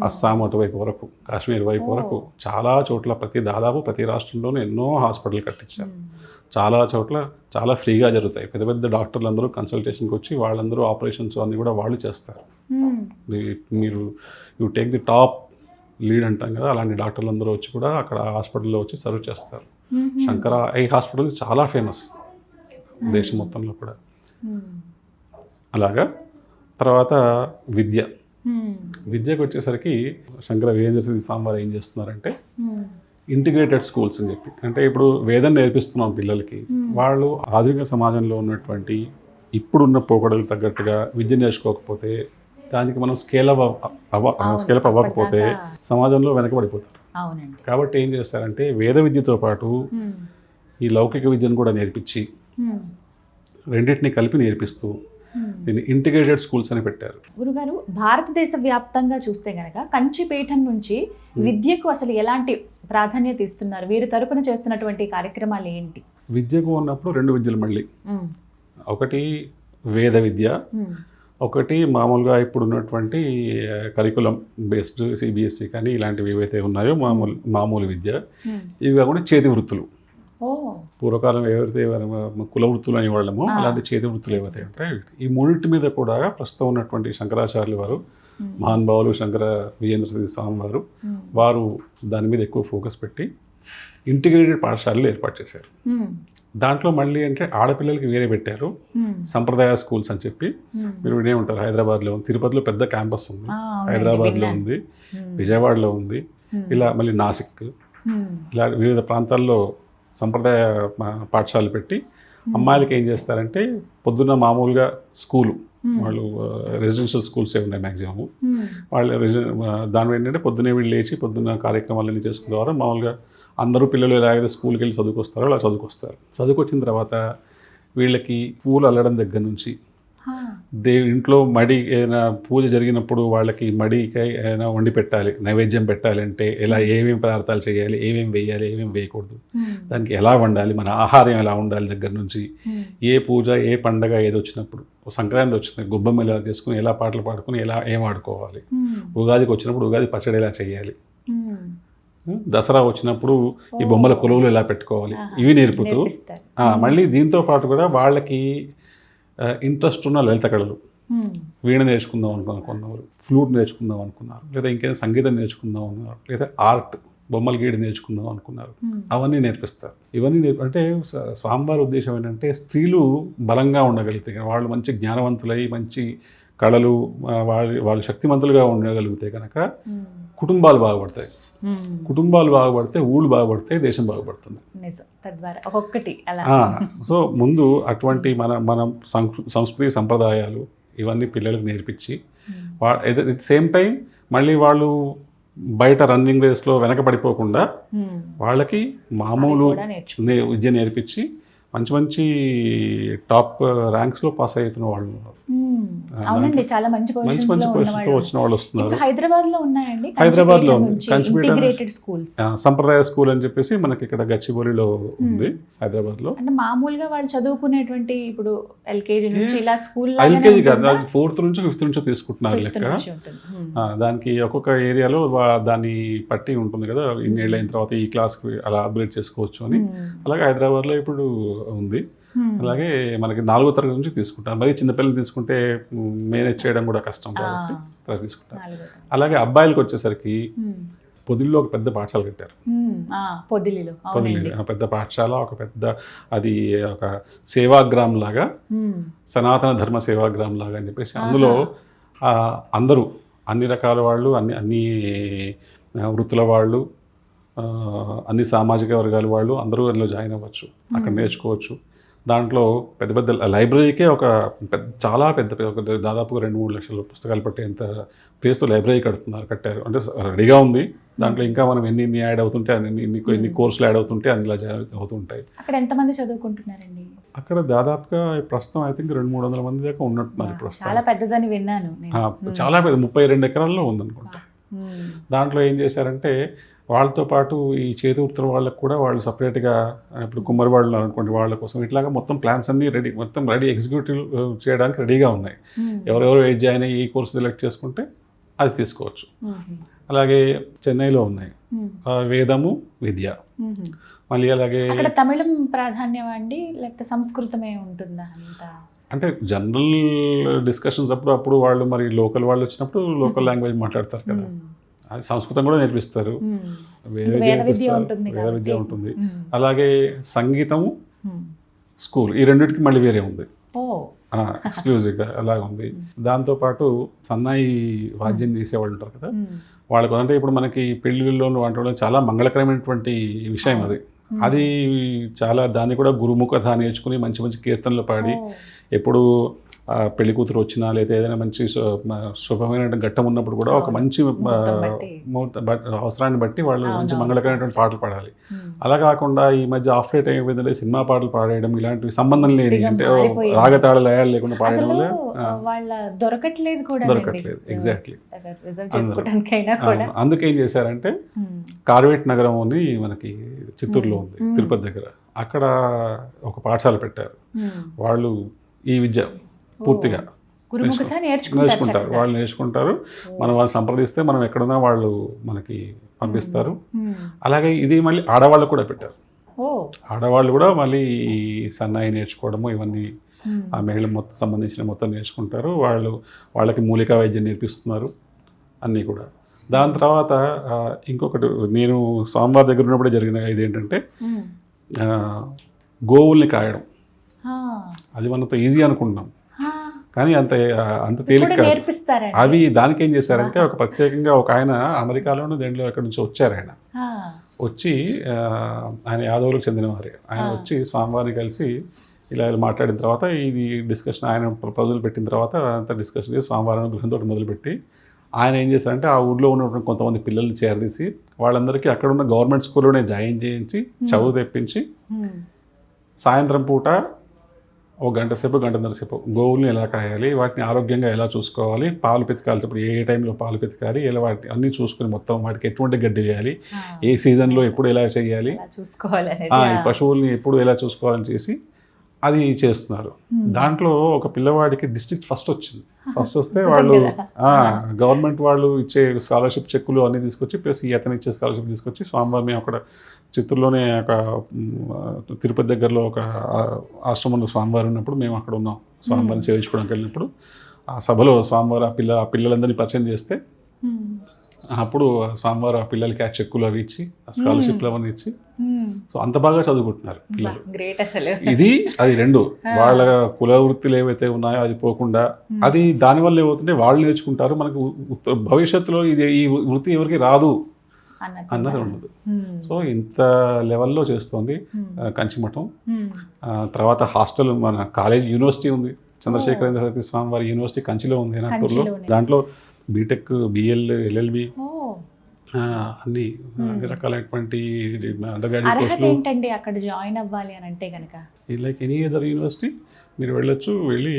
అస్సాం అటువైపు వరకు, కాశ్మీర్ వైపు వరకు చాలా చోట్ల దాదాపు ప్రతి రాష్ట్రంలోనూ ఎన్నో హాస్పిటల్ కట్టించారు. చాలా చోట్ల చాలా ఫ్రీగా జరుగుతాయి. పెద్ద పెద్ద డాక్టర్లు అందరూ కన్సల్టేషన్కి వచ్చి వాళ్ళందరూ ఆపరేషన్స్ అన్నీ కూడా వాళ్ళు చేస్తారు. మీరు you take the top lead అంటాం కదా, అలాంటి డాక్టర్లు అందరూ వచ్చి కూడా అక్కడ హాస్పిటల్లో వచ్చి సర్వ్ చేస్తారు. శంకర ఐ హాస్పిటల్ చాలా ఫేమస్ దేశం మొత్తంలో కూడా. అలాగా తర్వాత విద్యకు వచ్చేసరికి శంకర వీరేంద్ర స్వామి ఏం చేస్తున్నారంటే ఇంటిగ్రేటెడ్ స్కూల్స్ అని చెప్పి, అంటే ఇప్పుడు వేదం నేర్పిస్తున్నాం పిల్లలకి, వాళ్ళు ఆధునిక సమాజంలో ఉన్నటువంటి ఇప్పుడున్న పోకడలు తగ్గట్టుగా విద్య నేర్చుకోకపోతే, దానికి మనం స్కేలప్ అవ్వకపోతే సమాజంలో వెనకబడిపోతారు. కాబట్టి ఏం చేస్తారంటే వేద విద్యతో పాటు ఈ లౌకిక విద్యను కూడా నేర్పించి రెండింటిని కలిపి నేర్పిస్తూ దీన్ని ఇంటిగ్రేటెడ్ స్కూల్స్ అని పెట్టారు. గురుగారు, భారతదేశ వ్యాప్తంగా చూస్తే గనక కంచిపీఠం నుంచి విద్యకు అసలు ఎలాంటి ప్రాధాన్యత ఇస్తున్నారు? వీరి తరపున చేస్తున్నటువంటి కార్యక్రమాలు ఏంటి? విద్యకు ఉన్నప్పుడు రెండు విద్యలు మళ్ళీ, ఒకటి వేద విద్య, ఒకటి మామూలుగా ఇప్పుడు ఉన్నటువంటి కరికులం బేస్డ్ సిబిఎస్ఈ కానీ ఇలాంటివి ఏవైతే ఉన్నాయో మామూలు విద్య. ఇవి కాకుండా చేతి వృత్తులు, పూర్వకాలం ఏవైతే కుల వృత్తులు అనేవాళ్ళమో అలాంటి చేతి వృత్తులు ఏవైతే ఉంటాయి, ఈ మూడింటి మీద కూడా ప్రస్తుతం ఉన్నటువంటి శంకరాచార్యులు వారు, మహానుభావులు శంకర వీరేంద్ర స్వామి వారు దాని మీద ఎక్కువ ఫోకస్ పెట్టి ఇంటిగ్రేటెడ్ పాఠశాలలు ఏర్పాటు చేశారు. దాంట్లో మళ్ళీ అంటే ఆడపిల్లలకి వేరే పెట్టారు, సంప్రదాయ స్కూల్స్ అని చెప్పి. మీరు వినే ఉంటారు, హైదరాబాద్లో ఉంది, తిరుపతిలో పెద్ద క్యాంపస్ ఉంది, హైదరాబాద్లో ఉంది, విజయవాడలో ఉంది, ఇలా మళ్ళీ నాసిక్, ఇలా వివిధ ప్రాంతాల్లో సంప్రదాయ పాఠశాలలు పెట్టి అమ్మాయిలకి ఏం చేస్తారంటే పొద్దున్న మామూలుగా స్కూలు, వాళ్ళు రెసిడెన్షియల్ స్కూల్సే ఉన్నాయి మ్యాక్సిమము. వాళ్ళు దాని ఏంటంటే పొద్దున్నే వీళ్ళు లేచి పొద్దున్న కార్యక్రమాలన్నీ చేసుకున్న తర్వాత మామూలుగా అందరూ పిల్లలు ఎలాగైతే స్కూల్కి వెళ్ళి చదువుకొస్తారో అలా చదువుకొస్తారు. చదువుకొచ్చిన తర్వాత వీళ్ళకి పూలు అల్లడం దగ్గర నుంచి ఇంట్లో మడి ఏదైనా పూజ జరిగినప్పుడు వాళ్ళకి మడికి ఏదైనా వండి పెట్టాలి, నైవేద్యం పెట్టాలి అంటే ఎలా ఏమేమి పదార్థాలు చేయాలి, ఏమేమి వేయాలి, ఏమేమి వేయకూడదు, దానికి ఎలా వండాలి, మన ఆహారం ఎలా ఉండాలి దగ్గర నుంచి, ఏ పూజ ఏ పండగ ఏది వచ్చినప్పుడు, సంక్రాంతి వచ్చింది గొబ్బెమ్మ ఎలా చేసుకుని ఎలా పాటలు పాడుకుని ఎలా ఏం ఆడుకోవాలి, ఉగాదికి వచ్చినప్పుడు ఉగాది పచ్చడి ఎలా చేయాలి, దసరా వచ్చినప్పుడు ఈ బొమ్మల కొలువులు ఎలా పెట్టుకోవాలి, ఇవి నేర్పుతూ మళ్ళీ దీంతో పాటు కూడా వాళ్ళకి ఇంట్రెస్ట్ ఉన్న లలిత కళలు, వీణ నేర్చుకుందాం అనుకున్నారు, ఫ్లూట్ నేర్చుకుందాం అనుకున్నారు, లేదా ఇంకేదైనా సంగీతం నేర్చుకుందాం అనుకున్నారు, లేదా ఆర్ట్ బొమ్మలు గీడి నేర్చుకుందాం అనుకున్నారు, అవన్నీ నేర్పిస్తారు. ఇవన్నీ అంటే స్వామివారి ఉద్దేశం ఏంటంటే స్త్రీలు బలంగా ఉండగలిగితే, వాళ్ళు మంచి జ్ఞానవంతులై మంచి కళలు వాళ్ళు శక్తివంతులుగా ఉండగలిగితే కనుక కుటుంబాలు బాగుపడతాయి, కుటుంబాలు బాగుపడితే ఊళ్ళు బాగుపడితే దేశం బాగుపడుతుంది. సో ముందు అటువంటి మన సంస్కృతి సంప్రదాయాలు ఇవన్నీ పిల్లలకు నేర్పించి, ఎట్ ది సేమ్ టైం మళ్ళీ వాళ్ళు బయట రన్నింగ్ రేస్లో వెనకబడిపోకుండా వాళ్ళకి మామూలు విద్య నేర్పించి మంచి మంచి టాప్ ర్యాంక్స్లో పాస్ అవుతున్న వాళ్ళు ఉన్నారు. అవునండి, చాలా మంచి పొజిషన్లో వచ్చిన వాళ్ళు వస్తున్నారు. హైదరాబాద్లో ఉన్నాయండి, హైదరాబాద్లో ఉంది కంచిపీఠం సంప్రదాయ స్కూల్ అని చెప్పేసి మనకి ఇక్కడ గచ్చిబౌలిలో ఉంది హైదరాబాద్లో. అంటే మామూలుగా వాళ్ళు చదువుకునేటువంటి ఇప్పుడు ఎల్కేజీ నుంచి ఇలా స్కూల్, ఎల్కేజీ కాదు, 4th నుంచి 5th నుంచి తీసుకుంటున్నారు లెక్క. దానికి ఒక్కొక్క ఏరియాలో దాన్ని పట్టి ఉంటుంది కదా, ఇన్నేళ్ళు అయిన తర్వాత ఈ క్లాస్కి అలా అప్గ్రేడ్ చేసుకోవచ్చు అని. అలాగే హైదరాబాద్లో ఇప్పుడు ఉంది. అలాగే మనకి 4వ తరగతి నుంచి తీసుకుంటారు. మరి చిన్నపిల్లలు తీసుకుంటే మేనేజ్ చేయడం కూడా కష్టం కాబట్టి అలా తీసుకుంటారు. అలాగే అబ్బాయిలకు వచ్చేసరికి పొదిలిలో ఒక పెద్ద పాఠశాల కట్టారు. పొదిలిలో పెద్ద పాఠశాల, ఒక పెద్ద అది ఒక సేవాగ్రామ్ లాగా, సనాతన ధర్మ సేవాగ్రామ్ లాగా అని చెప్పేసి అందులో అందరూ అన్ని రకాల వాళ్ళు, అన్ని వృత్తుల వాళ్ళు, అన్ని సామాజిక వర్గాల వాళ్ళు అందరూ అందులో జాయిన్ అవ్వచ్చు, అక్కడ నేర్చుకోవచ్చు. దాంట్లో పెద్ద పెద్ద లైబ్రరీకే చాలా పెద్ద దాదాపు 2-3 లక్షల పుస్తకాలు పట్టేంత ప్లేస్తో లైబ్రరీ కట్టారు. అంటే రెడీగా ఉంది. దాంట్లో ఇంకా మనం ఎన్ని యాడ్ అవుతుంటే ఎన్ని కోర్సులు యాడ్ అవుతుంటే అందులో జాయిన్ అవుతుంటాయి. అక్కడ ఎంతమంది చదువుకుంటున్నారండి? అక్కడ దాదాపుగా ప్రస్తుతం ఐ థింక్ 200-300 మంది దాకా ఉన్నట్టున్నారు. ప్రస్తుతం చాలా పెద్దదని విన్నాను. చాలా పెద్ద 32 ఎకరాల్లో ఉందనుకుంటా. దాంట్లో ఏం చేశారంటే వాళ్ళతో పాటు ఈ చేతి వృత్తుల వాళ్ళకు కూడా వాళ్ళు సపరేట్గా ఇప్పుడు కుమ్మరి వాళ్ళు ఉన్నారు అనుకోండి, వాళ్ళ కోసం ఇట్లాగా మొత్తం ప్లాన్స్ అన్నీ మొత్తం రెడీ ఎగ్జిక్యూటివ్ చేయడానికి రెడీగా ఉన్నాయి. ఎవరెవరు ఏజ్ జాయిన్ అయ్యి ఈ కోర్సు సెలెక్ట్ చేసుకుంటే అది తీసుకోవచ్చు. అలాగే చెన్నైలో ఉన్నాయి వేదము విద్య. మళ్ళీ అలాగే అక్కడ తమిళం ప్రాధాన్యం అండి లేకపోతే సంస్కృతమే ఉంటుందా అంతా? అంటే జనరల్ డిస్కషన్స్ అప్పుడు వాళ్ళు మరి లోకల్ వాళ్ళు వచ్చినప్పుడు లోకల్ లాంగ్వేజ్ మాట్లాడతారు కదా, అది సంస్కృతం కూడా నేర్పిస్తారు, వేద విద్య ఉంటుంది. అలాగే సంగీతము స్కూల్ ఈ రెండింటికి మళ్ళీ వేరే ఉంది, ఎక్స్క్లూజివ్గా అలాగ ఉంది. దాంతోపాటు సన్నాయి వాద్యం చేసేవాళ్ళు ఉంటారు కదా, వాళ్ళకు అంటే ఇప్పుడు మనకి పెళ్ళిళ్ళలో వంటలో చాలా మంగళకరమైనటువంటి విషయం అది చాలా దాన్ని కూడా గురుముఖత నేర్చుకుని మంచి మంచి కీర్తనలు పాడి ఎప్పుడు పెళ్లి కూతురు వచ్చినా లేదా ఏదైనా మంచి శుభమైన ఘట్టం ఉన్నప్పుడు కూడా ఒక మంచి అవసరాన్ని బట్టి వాళ్ళు మంచి మంగళకరమైనటువంటి పాటలు పాడాలి. అలా కాకుండా ఈ మధ్య ఆఫ్ రేట్ అయిపోయిందంటే సినిమా పాటలు పాడేయడం ఇలాంటివి సంబంధం లేని అంటే రాగతాళ లయాలు లేకుండా పాడడం వల్ల దొరకట్లేదు. ఎగ్జాక్ట్లీ. అందుకేం చేశారంటే కార్వేట్ నగరం అని మనకి చిత్తూరులో ఉంది, తిరుపతి దగ్గర, అక్కడ ఒక పాఠశాల పెట్టారు. వాళ్ళు ఈ విద్య పూర్తిగా నేర్చుకుంటారు, వాళ్ళు నేర్చుకుంటారు. మనం వాళ్ళు సంప్రదిస్తే మనం ఎక్కడున్నా వాళ్ళు మనకి పంపిస్తారు. అలాగే ఇది మళ్ళీ ఆడవాళ్ళు కూడా పెట్టారు. ఆడవాళ్ళు కూడా మళ్ళీ ఈ సన్నాయి నేర్చుకోవడము ఇవన్నీ ఆ మహిళ మొత్తం సంబంధించిన మొత్తం నేర్చుకుంటారు. వాళ్ళకి మూలికా వైద్యం నేర్పిస్తున్నారు అన్నీ కూడా. దాని తర్వాత ఇంకొకటి నేను స్వామివారి దగ్గర ఉన్నప్పుడే జరిగిన ఇది ఏంటంటే గోవుల్ని కాయడం. అది మనతో ఈజీ అనుకుంటున్నాం కానీ అంత తేలిక కాదు. అవి దానికి ఏం చేశారంటే ఒక ప్రత్యేకంగా ఒక ఆయన అమెరికాలోనూ దేంట్లో ఎక్కడి నుంచి వచ్చారు. ఆయన వచ్చి ఆయన యాదవులకు చెందినవారే. ఆయన వచ్చి స్వామివారిని కలిసి ఇలా మాట్లాడిన తర్వాత ఇది డిస్కషన్ ఆయన ప్రపోజల్ పెట్టిన తర్వాత అంతా డిస్కషన్ చేసి స్వామివారిని గృహంతో మొదలుపెట్టి ఆయన ఏం చేశారంటే ఆ ఊళ్ళో ఉన్నటువంటి కొంతమంది పిల్లల్ని చేరదీసి వాళ్ళందరికీ అక్కడ ఉన్న గవర్నమెంట్ స్కూల్లోనే జాయిన్ చేయించి చదువు తెప్పించి సాయంత్రం పూట ఒక గంట సేపు గంటన్నర సేపు గోవుల్ని ఎలా కాయాలి, వాటిని ఆరోగ్యంగా ఎలా చూసుకోవాలి, పాలు పితకాల్సినప్పుడు ఏ టైంలో పాలు పితకాలి, ఎలా వాటిని అన్నీ చూసుకుని మొత్తం వాటికి ఎటువంటి గడ్డి వేయాలి, ఏ సీజన్లో ఎప్పుడు ఎలా చేయాలి, పశువుల్ని ఎప్పుడు ఎలా చూసుకోవాలని చేసి అది చేస్తున్నారు. దాంట్లో ఒక పిల్లవాడికి డిస్ట్రిక్ట్ ఫస్ట్ వచ్చింది. ఫస్ట్ వస్తే వాళ్ళు గవర్నమెంట్ వాళ్ళు ఇచ్చే స్కాలర్షిప్ చెక్కులు అన్నీ తీసుకొచ్చి ప్లస్ ఈ అతను ఇచ్చే స్కాలర్షిప్ తీసుకొచ్చి స్వామివారిని అక్కడ చిత్తూరులోనే ఒక తిరుపతి దగ్గరలో ఒక ఆశ్రమంలో స్వామివారు ఉన్నప్పుడు మేము అక్కడ ఉన్నాం. స్వామివారిని సేవించుకోవడానికి వెళ్ళినప్పుడు ఆ సభలో స్వామివారు ఆ పిల్లలందరినీ పరిచయం చేస్తే అప్పుడు స్వామివారు ఆ పిల్లలకి ఆ చెక్కులు అవి ఇచ్చి ఆ స్కాలర్షిప్లు అవన్నీ ఇచ్చి సో అంత బాగా చదువుకుంటున్నారు పిల్లలు. ఇది అది రెండు వాళ్ళ కుల వృత్తులు ఏవైతే ఉన్నాయో అది పోకుండా అది దానివల్ల ఏమవుతుంటే వాళ్ళు నేర్చుకుంటారు. మనకు భవిష్యత్తులో ఇది ఈ వృత్తి ఎవరికి రాదు అన్నది ఉండదు. సో ఇంత లెవెల్లో చేస్తోంది కంచిమఠం. తర్వాత హాస్టల్ మన కాలేజ్ యూనివర్సిటీ ఉంది, చంద్రశేఖరేంద్ర సరస్వతి స్వామి వారి యూనివర్సిటీ కంచిలో ఉంది నాగపూర్లో. దాంట్లో బీటెక్, బిఎల్, ఎల్ఎల్బి అన్ని రకాలైనటువంటి అండర్ గ్రాడ్యుయేట్ కోర్సులు. ఏంటండి అక్కడ జాయిన్ అవ్వాలి అని అంటే కనుక లైక్ ఎనీ అదర్ యూనివర్సిటీ మీరు వెళ్ళొచ్చు. వెళ్ళి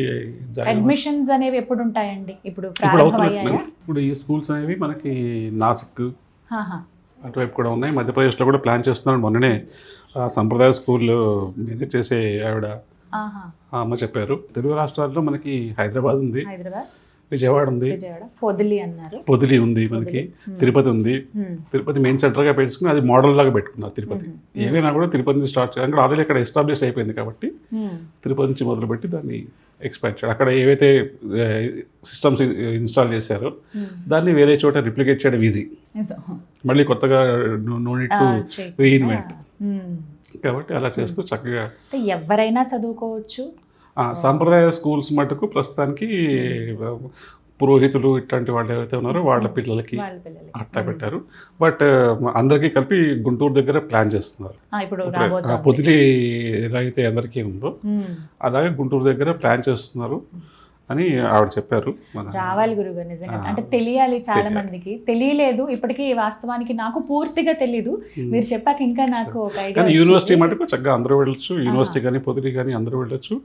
అడ్మిషన్స్ అనేవి ఎప్పుడు ఉంటాయండి? ఇప్పుడు ఇప్పుడు ఈ స్కూల్స్ అనేవి మనకి నాసిక్ అటువైపు కూడా ఉన్నాయి, మధ్యప్రదేశ్లో కూడా ప్లాన్ చేస్తున్నారు. మొన్ననే సంప్రదాయ స్కూల్ మేనేజ్ చేసే ఆవిడ అమ్మ చెప్పారు. తెలుగు రాష్ట్రాల్లో మనకి హైదరాబాద్ ఉంది, విజయవాడ ఉంది, పొదిలి ఉంది, మనకి తిరుపతి ఉంది. తిరుపతి మెయిన్ సెంటర్గా పెట్టుకుని అది మోడల్ లాగా పెట్టుకున్నారు తిరుపతి. ఏవైనా కూడా తిరుపతి నుంచి స్టార్ట్ చేయాలి. ఆల్రెడీ అక్కడ ఎస్టాబ్లిష్ అయిపోయింది కాబట్టి తిరుపతి నుంచి మొదలుపెట్టి దాన్ని ఎక్స్పాండ్ చేయాలి. అక్కడ ఏవైతే సిస్టమ్స్ ఇన్స్టాల్ చేశారో దాన్ని వేరే చోట రిప్లికేట్ చేయడం ఈజీ, మళ్ళీ కొత్తగా నో నీడ్ టు రీఇన్వెంట్. కాబట్టి అలా చేస్తూ చక్కగా ఎవరైనా చదువుకోవచ్చు. సాంప్రదాయ స్కూల్స్ మటుకు ప్రస్తుతానికి పురోహితులు ఇట్లాంటి వాళ్ళు ఏవైతే ఉన్నారో వాళ్ళ పిల్లలకి అట్లా పెట్టారు. బట్ అందరికీ కలిపి గుంటూరు దగ్గర ప్లాన్ చేస్తున్నారు. పొదిలి ఎలా అయితే అందరికీ ఉందో అలాగే గుంటూరు దగ్గర ప్లాన్ చేస్తున్నారు. అని ఆవిడ చెప్పారు. రావాలి గురుగారు నిజంగా, అంటే తెలియాలి చాలా మందికి, తెలియలేదు ఇప్పటికీ వాస్తవానికి, నాకు పూర్తిగా తెలీదు, మీరు చెప్పాక ఇంకా నాకు ఒక ఐడియా. కానీ యూనివర్సిటీ మటుకు చక్కగా అందరూ వెళ్ళొచ్చు, యూనివర్సిటీ కానీ పొదిలి కానీ అందరూ వెళ్ళొచ్చు.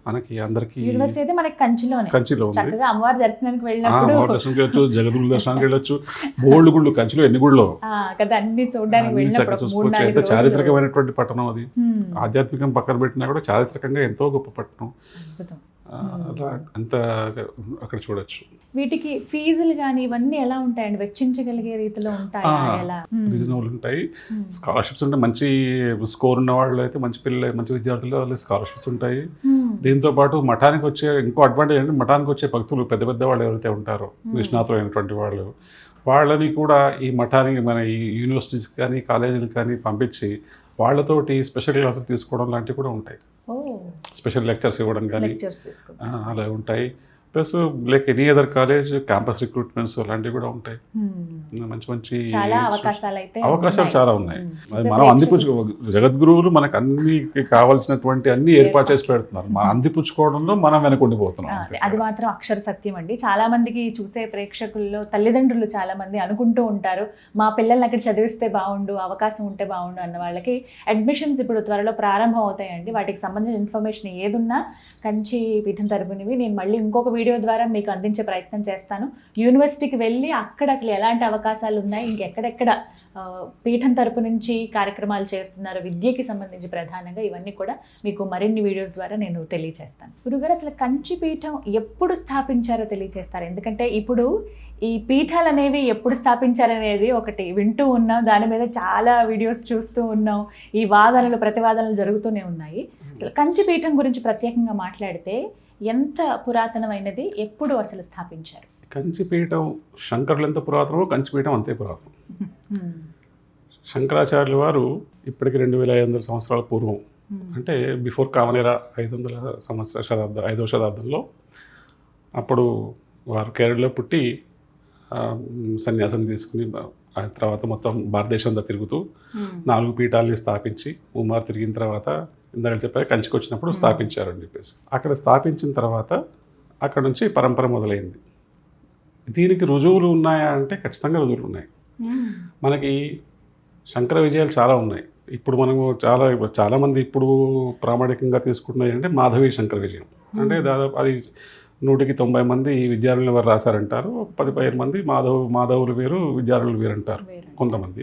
మనకి అందరికి యూనివర్సిటీ అయితే మనకి కంచిలో ఉంది, చక్కగా అమ్మవారి దర్శనానికి దర్శనం వెళ్ళొచ్చు, జగద్గురు దర్శనానికి వెళ్ళొచ్చు, బోల్డ్ గుళ్ళు కంచిలో ఎన్ని గుళ్ళు కదా, అన్ని చూడడానికి వెళ్ళినప్పుడు. ఎంత చారిత్రకమైనటువంటి పట్టణం అది, ఆధ్యాత్మికం పక్కన పెట్టినా కూడా చారిత్రకంగా ఎంతో గొప్ప పట్టణం. అలా అంత అక్కడ చూడొచ్చు. వీటికి ఫీజులు కానీ ఇవన్నీ ఎలా ఉంటాయండి, వెచ్చించగలిగే రీతిలో ఉంటాయి, ఎలా రీజనబుల్ ఉంటాయి. స్కాలర్షిప్స్ ఉంటాయి, మంచి స్కోర్ ఉన్న వాళ్ళు అయితే, మంచి పిల్లలు మంచి విద్యార్థులు వాళ్ళు స్కాలర్షిప్స్ ఉంటాయి. దీంతో పాటు మఠానికి వచ్చే ఇంకో అడ్వాంటేజ్ అంటే, మఠానికి వచ్చే భక్తులు పెద్ద పెద్ద వాళ్ళు ఎవరైతే ఉంటారో, నిష్ణాతులు అయినటువంటి వాళ్ళు, వాళ్ళని కూడా ఈ మఠానికి మన ఈ యూనివర్సిటీస్ కానీ కాలేజీలకు కానీ పంపించి వాళ్ళతోటి స్పెషల్ క్లాసులు తీసుకోవడం లాంటివి కూడా ఉంటాయి. స్పెషల్ లెక్చర్స్ ఇవ్వడం కానీ అలా ఉంటాయి. Plus like any other college campus recruitments అలాంటివి కూడా ఉంటాయి. మంచి మంచి అవకాశాలు చాలా ఉన్నాయి. మనం జగద్గురువులు మనకు అన్ని కావాల్సినటువంటి అన్ని ఏర్పాటు చేసి పెడుతున్నారు, మనం అందిపుచ్చుకోవడంలో మనం వెనకుండిపోతున్నాం. అది మాత్రం అక్షర సత్యం అండి. చాలా మందికి చూసే ప్రేక్షకుల్లో తల్లిదండ్రులు చాలా మంది అనుకుంటూ ఉంటారు, మా పిల్లల్ని అక్కడ చదివిస్తే బాగుండు, అవకాశం ఉంటే బాగుండు అన్న వాళ్ళకి అడ్మిషన్స్ ఇప్పుడు త్వరలో ప్రారంభం అవుతాయండి. వాటికి సంబంధించిన ఇన్ఫర్మేషన్ ఏదున్నా కంచి పీఠం తరపునివి నేను మళ్ళీ ఇంకొక వీడియో ద్వారా మీకు అందించే ప్రయత్నం చేస్తాను. యూనివర్సిటీకి వెళ్ళి అక్కడ అసలు ఎలాంటి అవకాశాలు ఉన్నాయి, ఇంకెక్కడెక్కడ పీఠం తరపు నుంచి కార్యక్రమాలు చేస్తున్నారు విద్యకి సంబంధించి ప్రధానంగా, ఇవన్నీ కూడా మీకు మరిన్ని వీడియోస్ ద్వారా నేను తెలియజేస్తాను. గురుగారు, అసలు కంచి పీఠం ఎప్పుడు స్థాపించారో తెలియజేస్తారు? ఎందుకంటే ఇప్పుడు ఈ పీఠాలు అనేవి ఎప్పుడు స్థాపించారనేది ఒకటి వింటూ ఉన్నాం, దాని మీద చాలా వీడియోస్ చూస్తూ ఉన్నాం, ఈ వాదనలు ప్రతివాదనలు జరుగుతూనే ఉన్నాయి. అసలు కంచి పీఠం గురించి ప్రత్యేకంగా మాట్లాడితే ఎంత పురాతనమైనది, ఎప్పుడు అసలు స్థాపించారు? కంచిపీఠం శంకరులు ఎంత పురాతనమో కంచిపీఠం అంతే పురాతనం. శంకరాచార్యుల వారు ఇప్పటికి 2500 సంవత్సరాల పూర్వం, అంటే బిఫోర్ కామనేరా 5వ శతాబ్దంలో, అప్పుడు వారు కేరళలో పుట్టి సన్యాసం తీసుకుని ఆ తర్వాత మొత్తం భారతదేశంలో తిరుగుతూ 4 పీఠాలని స్థాపించి ఉమార్ తిరిగిన తర్వాత ఇందాక చెప్పారు కంచికి వచ్చినప్పుడు స్థాపించారు అని చెప్పేసి, అక్కడ స్థాపించిన తర్వాత అక్కడ నుంచి పరంపర మొదలైంది. దీనికి రుజువులు ఉన్నాయా అంటే ఖచ్చితంగా రుజువులు ఉన్నాయి. మనకి శంకర విజయాలు చాలా ఉన్నాయి. ఇప్పుడు మనము చాలామంది ఇప్పుడు ప్రామాణికంగా తీసుకుంటున్నాయి అంటే మాధవి శంకర విజయం, అంటే దాదాపు అది 190 మంది విద్యార్థులు వారు రాశారంటారు, 10-15 మంది మాధవులు వేరు విద్యార్థులు వేరు అంటారు కొంతమంది,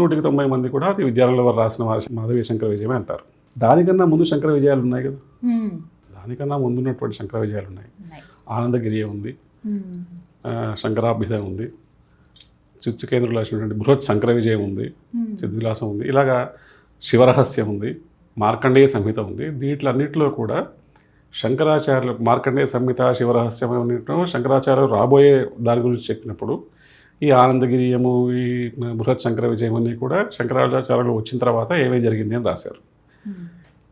190 మంది కూడా అది విద్యార్థుల వారు రాసిన మాధవి శంకర విజయమే అంటారు. దానికన్నా ముందు శంకర విజయాలు ఉన్నాయి కదా, దానికన్నా ముందున్నటువంటి శంకర విజయాలు ఉన్నాయి. ఆనందగిరి ఉంది, శంకరాభ్యుదయం ఉంది, చిత్సుకేంద్రులు రాసినటువంటి బృహత్ శంకర విజయం ఉంది, చిద్విలాసం ఉంది, ఇలాగా శివరహస్యం ఉంది, మార్కండేయ సంహిత ఉంది. వీటిలన్నింటిలో కూడా శంకరాచార్యులు మార్కండేయ సంహిత శివరహస్యం అన్నింటిలో శంకరాచార్యులు రాబోయే దాని గురించి చెప్పినప్పుడు ఈ ఆనందగిరియము ఈ బృహత్ శంకర విజయం అన్నీ కూడా శంకరాచార్యులు వచ్చిన తర్వాత ఏమేమి జరిగింది అని రాశారు.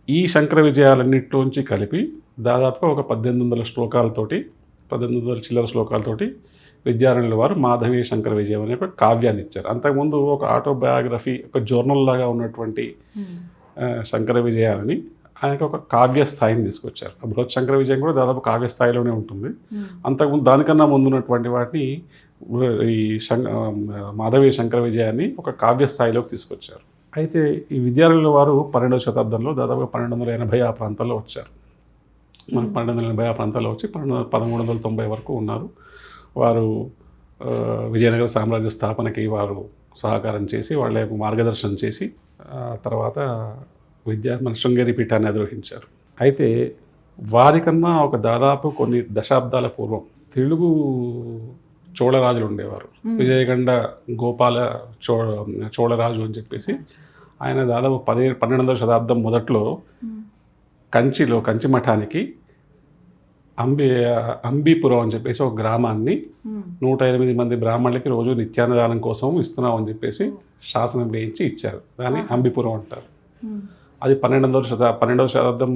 ఈ శంకర విజయాలన్నింటిలోంచి కలిపి దాదాపుగా ఒక 1800 శ్లోకాలతోటి 1800 చిల్లర శ్లోకాలతోటి విద్యారణ్యుల వారు మాధవి శంకర విజయం అనే ఒక కావ్యాన్ని ఇచ్చారు. అంతకుముందు ఒక ఆటోబయోగ్రఫీ, ఒక జర్నల్ లాగా ఉన్నటువంటి శంకర విజయాలని ఆయనకు ఒక కావ్య స్థాయిని తీసుకొచ్చారు. బృహత్ శంకర విజయం కూడా దాదాపు కావ్య స్థాయిలోనే ఉంటుంది. అంతకుముందు దానికన్నా ముందున్నటువంటి వాటిని ఈ మాధవి శంకర విజయాన్ని ఒక కావ్య స్థాయిలోకి తీసుకొచ్చారు. అయితే ఈ విద్యారణ్యుల వారు 12వ శతాబ్దంలో దాదాపుగా 1280 ఆ ప్రాంతాల్లో వచ్చారు. మనకు 1280 ఆ ప్రాంతాల్లో వచ్చి 1390 వరకు ఉన్నారు. వారు విజయనగర సామ్రాజ్య స్థాపనకి వారు సహకారం చేసి వాళ్ళ మార్గదర్శనం చేసి తర్వాత మన శృంగేరి పీఠాన్ని అధిరోహించారు. అయితే వారికన్నా ఒక దాదాపు కొన్ని దశాబ్దాల పూర్వం తెలుగు చోళరాజులు ఉండేవారు. విజయగండ గోపాల చోళరాజు అని చెప్పేసి ఆయన దాదాపు 12వ శతాబ్దం మొదట్లో కంచి మఠానికి అంబీపురం అని చెప్పేసి ఒక గ్రామాన్ని 108 మంది బ్రాహ్మణులకి రోజు నిత్యాన్నదానం కోసం ఇస్తున్నాం అని చెప్పేసి శాసనం వేయించి ఇచ్చారు. దాన్ని అంబీపురం అంటారు. అది 12వ శతాబ్దం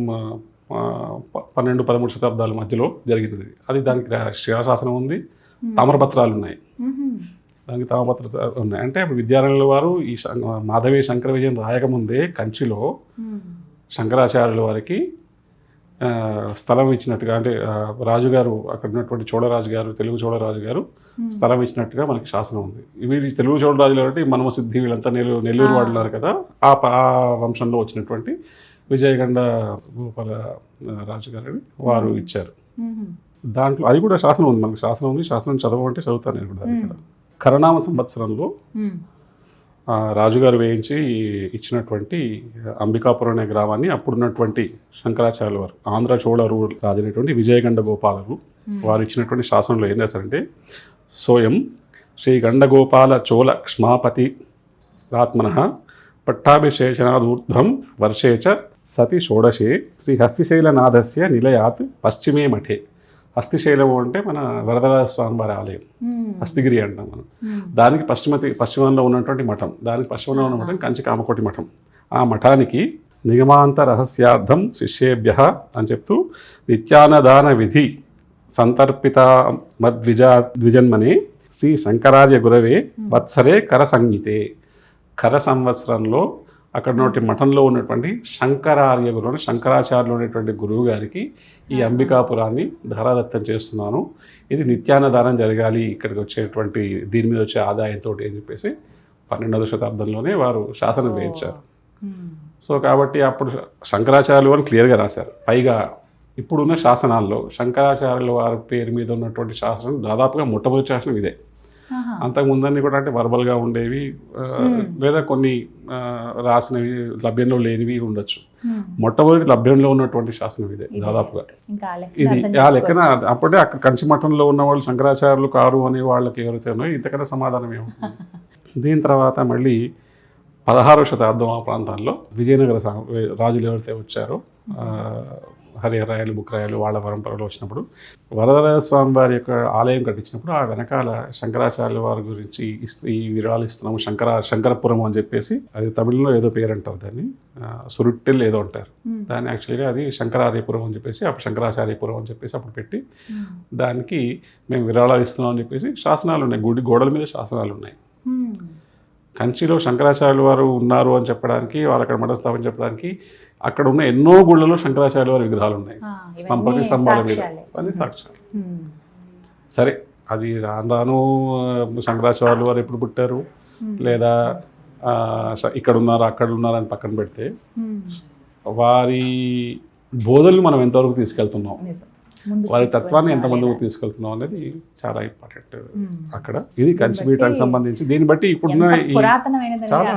12-13 శతాబ్దాల మధ్యలో జరిగినది. అది దానికి శిలాశాసనం ఉంది, తామ్రపత్రాలు ఉన్నాయి, దానికి తామ్రపత్రాలు ఉన్నాయి. అంటే విద్యారణ్యుల వారు ఈ మాధవి శంకర విజయం రాయకముందే కంచిలో శంకరాచార్యుల వారికి స్థలం ఇచ్చినట్టుగా, అంటే రాజుగారు అక్కడ ఉన్నటువంటి చోళరాజు గారు, తెలుగు చోళరాజు గారు స్థలం ఇచ్చినట్టుగా మనకి శాసనం ఉంది. వీళ్ళు తెలుగు చోళరాజులు అంటే మనమసిద్ధి వీళ్ళంతా నెల్లూరు వాళ్ళు ఉన్నారు కదా, ఆ వంశంలో వచ్చినటువంటి విజయగండ గోపాల రాజు గారని వారు ఇచ్చారు. దాంట్లో అది కూడా శాసనం ఉంది, మనకు శాసనం ఉంది. శాసనం చదవమంటే చదువుతాను నేను కూడా. ఇక్కడ కరణామ సంవత్సరంలో రాజుగారు వేయించి ఇచ్చినటువంటి అంబికాపురం అనే గ్రామాన్ని అప్పుడున్నటువంటి శంకరాచార్యుల వారు, ఆంధ్ర చోళ రాజు అనేటువంటి విజయగండ గోపాలరు వారు ఇచ్చినటువంటి శాసనంలో ఏం చేస్తారంటే, సోయం శ్రీ గండగోపాల చోళ క్ష్మాపతి రాత్మన పట్టాభిషేచనాదూర్ధ్వం వర్షే చ సతి షోడశే శ్రీ హస్తిశైలనాథస్య నిలయాత్ పశ్చిమే మఠే. హస్తిశైలము అంటే మన వరదరాజ స్వామివారి ఆలయం, హస్తిగిరి అంటాం మనం. దానికి పశ్చిమంలో ఉన్నటువంటి మఠం, దానికి పశ్చిమంలో ఉన్న మఠం కంచి కామకోటి మఠం. ఆ మఠానికి నిగమాంత రహస్యార్థం శిష్యేభ్య అని చెప్తూ నిత్యానదాన విధి సంతర్పిత ద్విజన్మనే శ్రీ శంకరార్య గురవే వత్సరే కర సంగీతే. కర సంవత్సరంలో అక్కడ ఉన్నటువంటి మఠంలో ఉన్నటువంటి శంకరార్య గురువు, శంకరాచార్యులు అనేటువంటి గురువు గారికి ఈ అంబికాపురాన్ని ధారాదత్తం చేస్తున్నాను. ఇది నిత్యాన్నదానం జరగాలి ఇక్కడికి వచ్చేటువంటి దీని మీద వచ్చే ఆదాయంతో అని చెప్పేసి 12వ శతాబ్దంలోనే వారు శాసనం వేయించారు. సో కాబట్టి అప్పుడు శంకరాచార్యులు అని క్లియర్గా రాశారు. పైగా ఇప్పుడున్న శాసనాల్లో శంకరాచార్యుల వారి పేరు మీద ఉన్నటువంటి శాసనం దాదాపుగా మొట్టమొదటి శాసనం ఇదే. అంతకుముందన్నీ కూడా అంటే వర్బల్గా ఉండేవి, లేదా కొన్ని రాసినవి లభ్యంలో లేనివి ఉండొచ్చు. మొట్టమొదటి లభ్యంలో ఉన్నటువంటి శాసనం ఇదే దాదాపుగా. ఇది ఆ లెక్కన అప్పుడే అక్కడ కంచి మఠంలో ఉన్న వాళ్ళు శంకరాచార్యులు కారు అనే వాళ్ళకి ఎవరైతే ఉన్నాయో ఇంతకన్నా సమాధానం ఏమవుతుంది. దీని తర్వాత మళ్ళీ 16వ శతాబ్దం ఆ ప్రాంతాల్లో విజయనగర రాజులు ఎవరైతే వచ్చారో, హరిహరాయలు, బుక్రాయలు, వాళ్ళ పరంపరలో వచ్చినప్పుడు వరదరాజ స్వామి వారి యొక్క ఆలయం కట్టించినప్పుడు ఆ వెనకాల శంకరాచార్యుల వారి గురించి ఈ విరాళాలు ఇస్తున్నాము శంకరపురం అని చెప్పేసి, అది తమిళంలో ఏదో పేరు అంటారు దాన్ని, సురుట్టెల్ ఏదో అంటారు దాన్ని. యాక్చువల్గా అది శంకరార్యపురం అని చెప్పేసి అప్పుడు శంకరాచార్యపురం అని చెప్పేసి అప్పుడు పెట్టి దానికి మేము విరాళాలు ఇస్తున్నాం అని చెప్పేసి శాసనాలు ఉన్నాయి, గుడి గోడల మీద శాసనాలు ఉన్నాయి. కంచిలో శంకరాచార్యుల వారు ఉన్నారు అని చెప్పడానికి, వారు అక్కడ మఠ స్థాపన చెప్పడానికి అక్కడ ఉన్న ఎన్నో గుళ్ళలో శంకరాచార్యుల వారి విగ్రహాలు ఉన్నాయి, స్తంభాల మీద, అన్ని సాక్ష్యాలు. సరే, అది రాను శంకరాచార్యుల వారు ఎప్పుడు పుట్టారు, లేదా ఇక్కడ ఉన్నారు అక్కడ ఉన్నారు అని పక్కన పెడితే వారి బోధనలు మనం ఎంతవరకు తీసుకెళ్తున్నాం, వారి తత్వాన్ని ఎంత ముందుకు తీసుకెళ్తున్నాం అనేది చాలా ఇంపార్టెంట్ అక్కడ. ఇది కంచి పీఠానికి సంబంధించి దీన్ని బట్టి ఇప్పుడున్న చాలా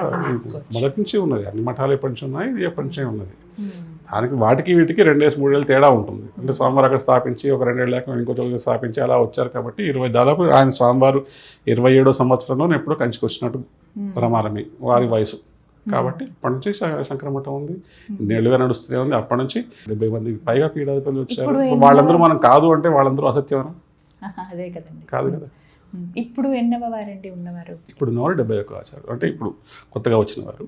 మొదటి నుంచి ఉన్నది, అన్ని మఠాలు ఎప్పటి నుంచి ఉన్నాయి, ఇది ఎప్పటి నుంచే ఉన్నది. దానికి వాటికి వీటికి 2-3 ఏళ్ళు తేడా ఉంటుంది. అంటే స్వామివారు అక్కడ స్థాపించి ఒక 2 ఏళ్ళ లేక ఇంకో చోట స్థాపించి అలా వచ్చారు కాబట్టి దాదాపు ఆయన స్వామివారు 27వ సంవత్సరంలో ఎప్పుడో కంచికి వచ్చినట్టు రమారమి వారి వయసు. కాబట్టి అప్పటి నుంచి శంకరమఠం ఉంది, నేళ్లుగా నడుస్తూనే ఉంది. అప్పటి నుంచి 70 మందికి పైగా పీఠాధిపతులు వచ్చారు. వాళ్ళందరూ మనం కాదు అంటే వాళ్ళందరూ అసత్యమనం అదే కదండి, కాదు కదా. ఇప్పుడు ఎన్నవ వారండి ఉన్నవారు? ఇప్పుడు ఉన్నవారు 71 ఆచార్యులు, అంటే ఇప్పుడు కొత్తగా వచ్చిన వారు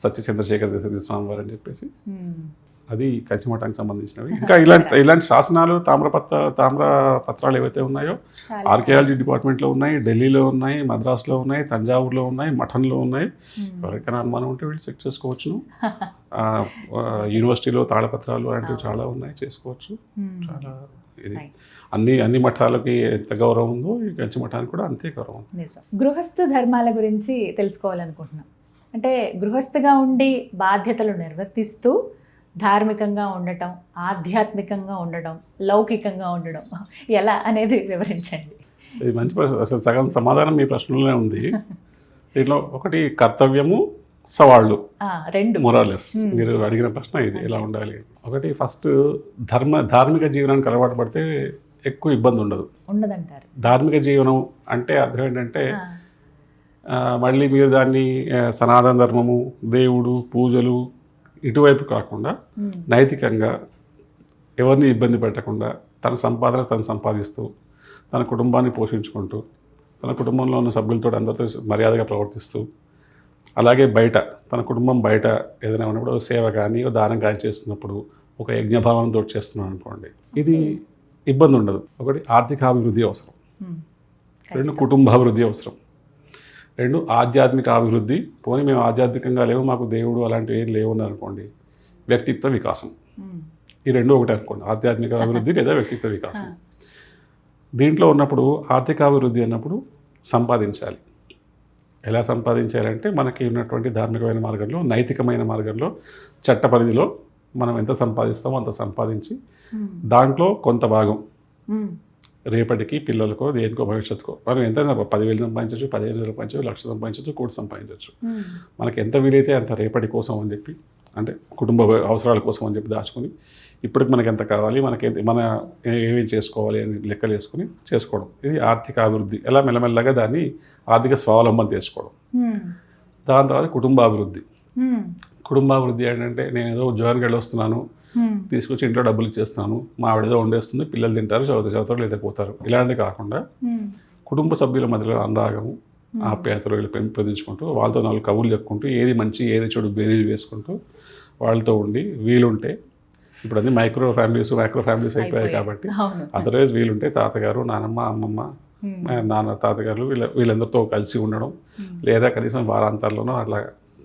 సత్య చంద్రశేఖర స్వామి వారు అని చెప్పేసి, అది కంచి మఠానికి సంబంధించినవి. ఇంకా ఇలాంటి శాసనాలు తామ్ర పత్రాలు ఏవైతే ఉన్నాయో ఆర్కియాలజీ డిపార్ట్మెంట్లో ఉన్నాయి, ఢిల్లీలో ఉన్నాయి, మద్రాసులో ఉన్నాయి, తంజావూరులో ఉన్నాయి, మఠంలో ఉన్నాయి. ఎవరికైనా అనుమానం ఉంటే వీళ్ళు చెక్ చేసుకోవచ్చు. యూనివర్సిటీలో తాళపత్రాలు అలాంటివి చాలా ఉన్నాయి, చేసుకోవచ్చు. చాలా ఇది అన్ని మఠాలకి ఎంత గౌరవం ఉందో ఈ కంచి మఠానికి కూడా అంతే గౌరవం. గృహస్థ ధర్మాల గురించి తెలుసుకోవాలనుకుంటున్నాం. అంటే గృహస్థగా ఉండి బాధ్యతలు నిర్వర్తిస్తూ ధార్మికంగా ఉండటం, ఆధ్యాత్మికంగా ఉండడం, లౌకికంగా ఉండడం ఎలా అనేది వివరించండి. ఇది మంచి ప్రశ్న. అసలు సగం సమాధానం మీ ప్రశ్నలోనే ఉంది. దీంట్లో ఒకటి కర్తవ్యము, సవాళ్ళు, రెండు మొరాలెస్. మీరు అడిగిన ప్రశ్న ఇది, ఎలా ఉండాలి. ఒకటి ఫస్ట్ ధార్మిక జీవనానికి అలవాటు పడితే ఎక్కువ ఇబ్బంది ఉండదంటారు. ధార్మిక జీవనం అంటే అర్థం ఏంటంటే మళ్ళీ మీరు దాన్ని సనాతన ధర్మము, దేవుడు, పూజలు ఇటువైపు కాకుండా నైతికంగా ఎవరిని ఇబ్బంది పెట్టకుండా తన సంపాదన తను సంపాదిస్తూ తన కుటుంబాన్ని పోషించుకుంటూ తన కుటుంబంలో ఉన్న సభ్యులతో అందరితో మర్యాదగా ప్రవర్తిస్తూ, అలాగే బయట తన కుటుంబం బయట ఏదైనా ఉన్నప్పుడు సేవ కానీ దానం కానీ చేస్తున్నప్పుడు ఒక యజ్ఞభావనతో చేస్తున్నాను అనుకోండి, ఇది ఇబ్బంది ఉండదు. ఒకటి ఆర్థికాభివృద్ధి అవసరం, 2 కుటుంబాభివృద్ధి అవసరం, 2 ఆధ్యాత్మిక అభివృద్ధి. పోనీ మేము ఆధ్యాత్మికంగా లేవు, మాకు దేవుడు అలాంటివి ఏం లేవు అనుకోండి, వ్యక్తిత్వ వికాసం. ఈ రెండు ఒకటే అనుకోండి, ఆధ్యాత్మిక అభివృద్ధి లేదా వ్యక్తిత్వ వికాసం. దీంట్లో ఉన్నప్పుడు ఆర్థికాభివృద్ధి అన్నప్పుడు సంపాదించాలి. ఎలా సంపాదించాలంటే మనకి ఉన్నటువంటి ధార్మికమైన మార్గంలో, నైతికమైన మార్గంలో, చట్ట పరిధిలో మనం ఎంత సంపాదిస్తామో అంత సంపాదించి దాంట్లో కొంత భాగం రేపటికి పిల్లలకో దేనికో భవిష్యత్తుకో మనం ఎంత 10,000 సంపాదించవచ్చు, 15,000 సంపాదించవచ్చు, 1,00,000 సంపాదించవచ్చు, 1,00,000 సంపాదించవచ్చు. మనకి ఎంత వీలైతే అంత రేపటి కోసం అని చెప్పి, అంటే కుటుంబ అవసరాల కోసం అని చెప్పి దాచుకొని ఇప్పటికి మనకి ఎంత కావాలి, మన ఏమేమి చేసుకోవాలి అని లెక్కలు వేసుకుని చేసుకోవడం. ఇది ఆర్థిక అభివృద్ధి. ఎలా మెల్లమెల్లగా దాన్ని ఆర్థిక స్వావలంబన చేసుకోవడం. దాని తర్వాత కుటుంబాభివృద్ధి. కుటుంబాభివృద్ధి ఏంటంటే నేను ఏదో ఉద్యోగానికి వెళ్ళి వస్తున్నాను, తీసుకొచ్చి ఇంట్లో డబ్బులు ఇచ్చేస్తాను, మా ఆవిడ ఏదో వండేస్తుంది, పిల్లలు తింటారు, చదువుతారు లేదా పోతారు, ఇలాంటివి కాకుండా కుటుంబ సభ్యుల మధ్యలో అనురాగము, ఆప్యాయతలు వీళ్ళు పెంపొందించుకుంటూ వాళ్ళతో 4 కబుర్లు చెప్పుకుంటూ ఏది మంచి ఏది చెడు బేరీలు వేసుకుంటూ వాళ్ళతో ఉండి వీలుంటే, ఇప్పుడు అన్ని మైక్రో ఫ్యామిలీస్ అయిపోయాయి కాబట్టి అదర్వైజ్ వీలుంటే తాతగారు, నానమ్మ, అమ్మమ్మ, నాన్న, తాతగారు వీళ్ళందరితో కలిసి ఉండడం, లేదా కనీసం వారాంతాల్లోనూ అట్లా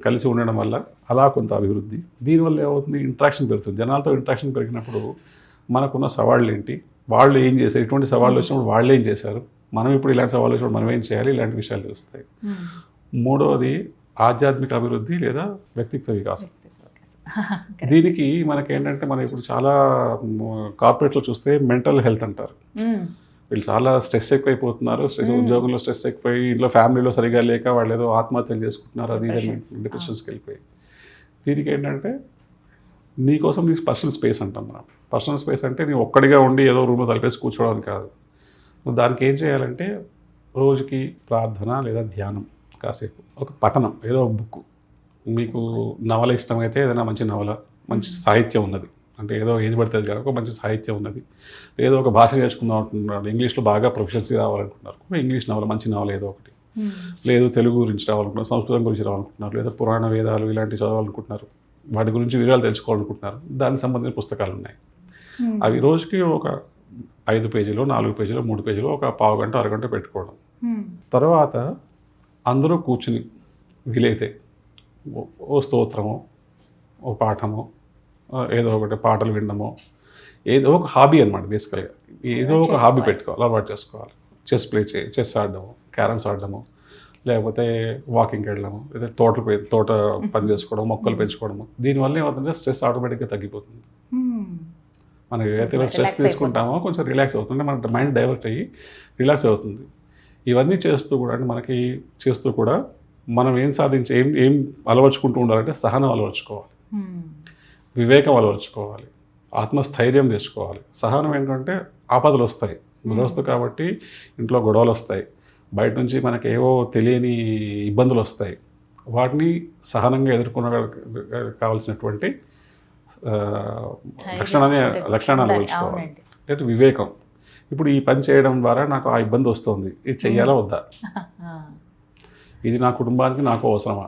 కలిసి ఉండడం వల్ల అలా కొంత అభివృద్ధి. దీనివల్ల ఏమవుతుంది, ఇంట్రాక్షన్ పెరుగుతుంది. జనాలతో ఇంట్రాక్షన్ పెరిగినప్పుడు మనకున్న సవాళ్ళు ఏంటి, వాళ్ళు ఏం చేశారు, ఇటువంటి సవాళ్ళు వచ్చినప్పుడు వాళ్ళు ఏం చేశారు, మనం ఇప్పుడు ఇలాంటి సవాళ్ళు వచ్చినప్పుడు మనం ఏం చేయాలి, ఇలాంటి విషయాలు తెలుస్తాయి. మూడవది ఆధ్యాత్మిక అభివృద్ధి లేదా వ్యక్తిత్వ వికాసం. దీనికి మనకేంటంటే మనం ఇప్పుడు చాలా కార్పొరేట్లో చూస్తే మెంటల్ హెల్త్ అంటారు. వీళ్ళు చాలా స్ట్రెస్ ఎక్కువైపోతున్నారు, ఉద్యోగంలో స్ట్రెస్ ఎక్కువై, ఇంట్లో ఫ్యామిలీలో సరిగా లేక వాళ్ళు ఏదో ఆత్మహత్యలు చేసుకుంటున్నారు, అది డిప్రెషన్స్కి వెళ్ళిపోయి. దీనికి ఏంటంటే నీకోసం నీ పర్సనల్ స్పేస్ అంటాం మనం. పర్సనల్ స్పేస్ అంటే నీ ఒక్కడిగా ఉండి ఏదో రూమ్లో తలిపేసి కూర్చోవడం కాదు. నువ్వు దానికి ఏం చేయాలంటే రోజుకి ప్రార్థన లేదా ధ్యానం, కాసేపు ఒక పఠనం, ఏదో బుక్, మీకు నవల ఇష్టమైతే ఏదైనా మంచి నవల, మంచి సాహిత్యం ఉన్నది, అంటే ఏదో ఏది పడుతుంది కాక మంచి సాహిత్యం ఉన్నది, ఏదో ఒక భాష నేర్చుకుందాం అంటున్నారు, ఇంగ్లీష్లో బాగా ప్రొఫెషన్సీ రావాలనుకుంటున్నారు, ఇంగ్లీష్ నవల, మంచి నవల ఏదో ఒకటి, లేదు తెలుగు గురించి రావాలనుకుంటున్నారు, సంస్కృతం గురించి రావాలనుకుంటున్నారు, లేదా పురాణ వేదాలు ఇలాంటివి చదవాలనుకుంటున్నారు, వాటి గురించి వివరాలు తెలుసుకోవాలనుకుంటున్నారు, దానికి సంబంధించిన పుస్తకాలు ఉన్నాయి. అవి రోజుకి ఒక 5 పేజీలు, 4 పేజీలు, 3 పేజీలు, ఒక పావు గంట, అరగంట పెట్టుకోవడం. తర్వాత అందరూ కూర్చుని వీలైతే ఓ స్తోత్రమో, ఓ పాఠమో, ఏదో ఒకటి పాటలు వినడమో, ఏదో ఒక హాబీ అనమాట. బేసికల్గా ఏదో ఒక హాబీ పెట్టుకోవాలి, అలవాటు చేసుకోవాలి. చెస్ ఆడడము, క్యారమ్స్ ఆడడము, లేకపోతే వాకింగ్కి వెళ్ళడము, లేదా తోట పని చేసుకోవడం, మొక్కలు పెంచుకోవడము. దీనివల్ల ఏమవుతుందంటే స్ట్రెస్ ఆటోమేటిక్గా తగ్గిపోతుంది. మనం ఏదైతే స్ట్రెస్ తీసుకుంటామో కొంచెం రిలాక్స్ అవుతుంది, మన మైండ్ డైవర్ట్ అయ్యి రిలాక్స్ అవుతుంది. ఇవన్నీ చేస్తూ కూడా, అంటే మనకి చేస్తూ కూడా మనం ఏం అలవర్చుకుంటూ ఉండాలంటే సహనం అలవర్చుకోవాలి, వివేకం అలవర్చుకోవాలి, ఆత్మస్థైర్యం తెచ్చుకోవాలి. సహనం ఏంటంటే ఆపదలు వస్తాయి, గృహస్థు కాబట్టి ఇంట్లో గొడవలు వస్తాయి, బయట నుంచి మనకి ఏవో తెలియని ఇబ్బందులు వస్తాయి, వాటిని సహనంగా ఎదుర్కొన కావాల్సినటువంటి లక్షణాన్ని అలవర్చుకోవాలి. అంటే వివేకం, ఇప్పుడు ఈ పని చేయడం ద్వారా నాకు ఆ ఇబ్బంది వస్తుంది, ఇది చెయ్యాలా వద్దా, ఇది నా కుటుంబానికి నాకు అవసరమా,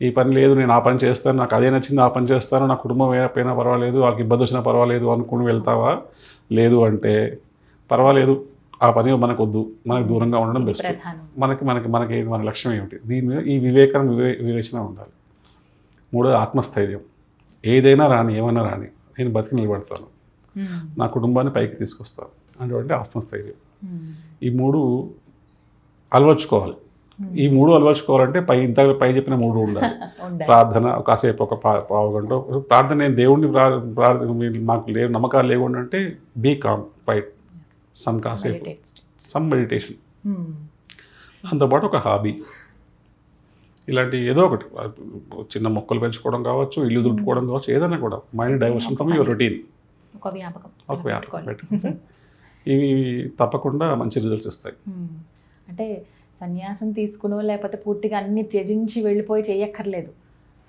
ఈ పని లేదు నేను ఆ పని చేస్తాను, నాకు అదే నచ్చింది ఆ పని చేస్తాను, నా కుటుంబం ఏమైనా పర్వాలేదు, వాళ్ళకి ఇబ్బంది వచ్చినా పర్వాలేదు అనుకుని వెళ్తావా, లేదు అంటే పర్వాలేదు ఆ పని మనకు వద్దు, మనకు దూరంగా ఉండడం బెస్ట్. మన లక్ష్యం ఏమిటి, దీని మీద ఈ వివేచన ఉండాలి. మూడోది ఆత్మస్థైర్యం, ఏదైనా రాని, ఏమైనా రాని, నేను బతికి నిలబడతాను, నా కుటుంబాన్ని పైకి తీసుకొస్తాను అంటే ఆత్మస్థైర్యం. ఈ 3 అలవర్చుకోవాలి. ఈ 3 అలవర్చుకోవాలంటే పై చెప్పిన 3 ఉండాలి. ప్రార్థన, కాసేపు ఒక పావు గంట ప్రార్థన. నేను దేవుడిని మాకు నమ్మకాలు లేకుండా అంటే బీ కామ్, ఫైట్ కాసేపు సమ్ మెడిటేషన్, దాంతోపాటు ఒక హాబీ, ఇలాంటి ఏదో ఒకటి, చిన్న మొక్కలు పెంచుకోవడం కావచ్చు, ఇల్లు దులుపుకోవడం కావచ్చు, ఏదైనా కూడా mind diversion from your routine, ఒక వ్యాపకం పెట్టుకుంటే ఇవి తప్పకుండా మంచి రిజల్ట్స్ ఇస్తాయి. అంటే సన్యాసం తీసుకునో లేకపోతే పూర్తిగా అన్ని త్యజించి వెళ్ళిపోయి చేయక్కర్లేదు,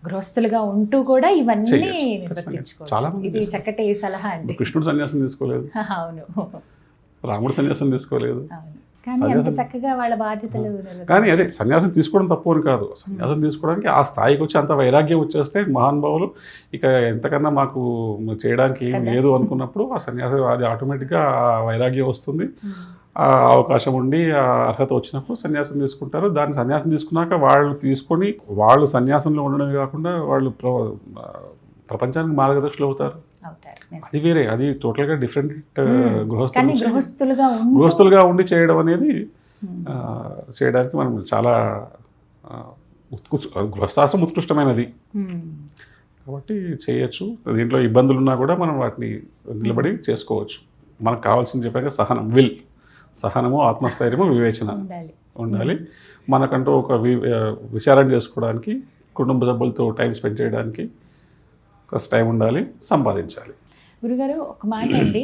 గృహస్థులుగా ఉంటూ కూడా ఇవన్నీ నిర్వర్తించుకోవాలి. ఇది చక్కటి సలహా అండి. కృష్ణుడు సన్యాసం తీసుకోలేదు, అవును, రాముడు సన్యాసం తీసుకోలేదు, కానీ అంత చక్కగా వాళ్ళ బాధ్యతలు. కానీ అదే సన్యాసం తీసుకోవడం తప్పు అని కాదు, సన్యాసం తీసుకోవడానికి ఆ స్థాయికి వచ్చి అంత వైరాగ్యం వచ్చేస్తే మహానుభావులు ఇక ఎంతకన్నా మాకు చేయడానికి ఏం లేదు అనుకున్నప్పుడు ఆ సన్యాసం అది ఆటోమేటిక్గా ఆ వైరాగ్యం వస్తుంది, ఆ అవకాశం ఉండి ఆ అర్హత వచ్చినప్పుడు సన్యాసం తీసుకుంటారు. దాన్ని సన్యాసం తీసుకున్నాక వాళ్ళు సన్యాసంలో ఉండడమే కాకుండా వాళ్ళు ప్రపంచానికి మార్గదర్శులు అవుతారు. అవుతారు. Yes. అది వేరే, అది టోటల్గా డిఫరెంట్. కానీ గృహస్థులుగా ఉండి చేయడం అనేది Hmm. చేయడానికి మనం చాలా గృహస్థాశ్రమం ఉత్కృష్టమైనది కాబట్టి చేయొచ్చు. దీంట్లో ఇబ్బందులు ఉన్నా కూడా మనం వాటిని నిలబడి చేసుకోవచ్చు. మనకు కావాల్సింది చెప్పాక సహనం, సహనము, ఆత్మస్థైర్యము, వివేచన ఉండాలి. మనకంటూ ఒక విచారణ చేసుకోవడానికి, కుటుంబ సభ్యులతో టైం స్పెండ్ చేయడానికి కొంచెం టైం ఉండాలి, సంపాదించాలి. గురుగారు ఒక మాట అండి,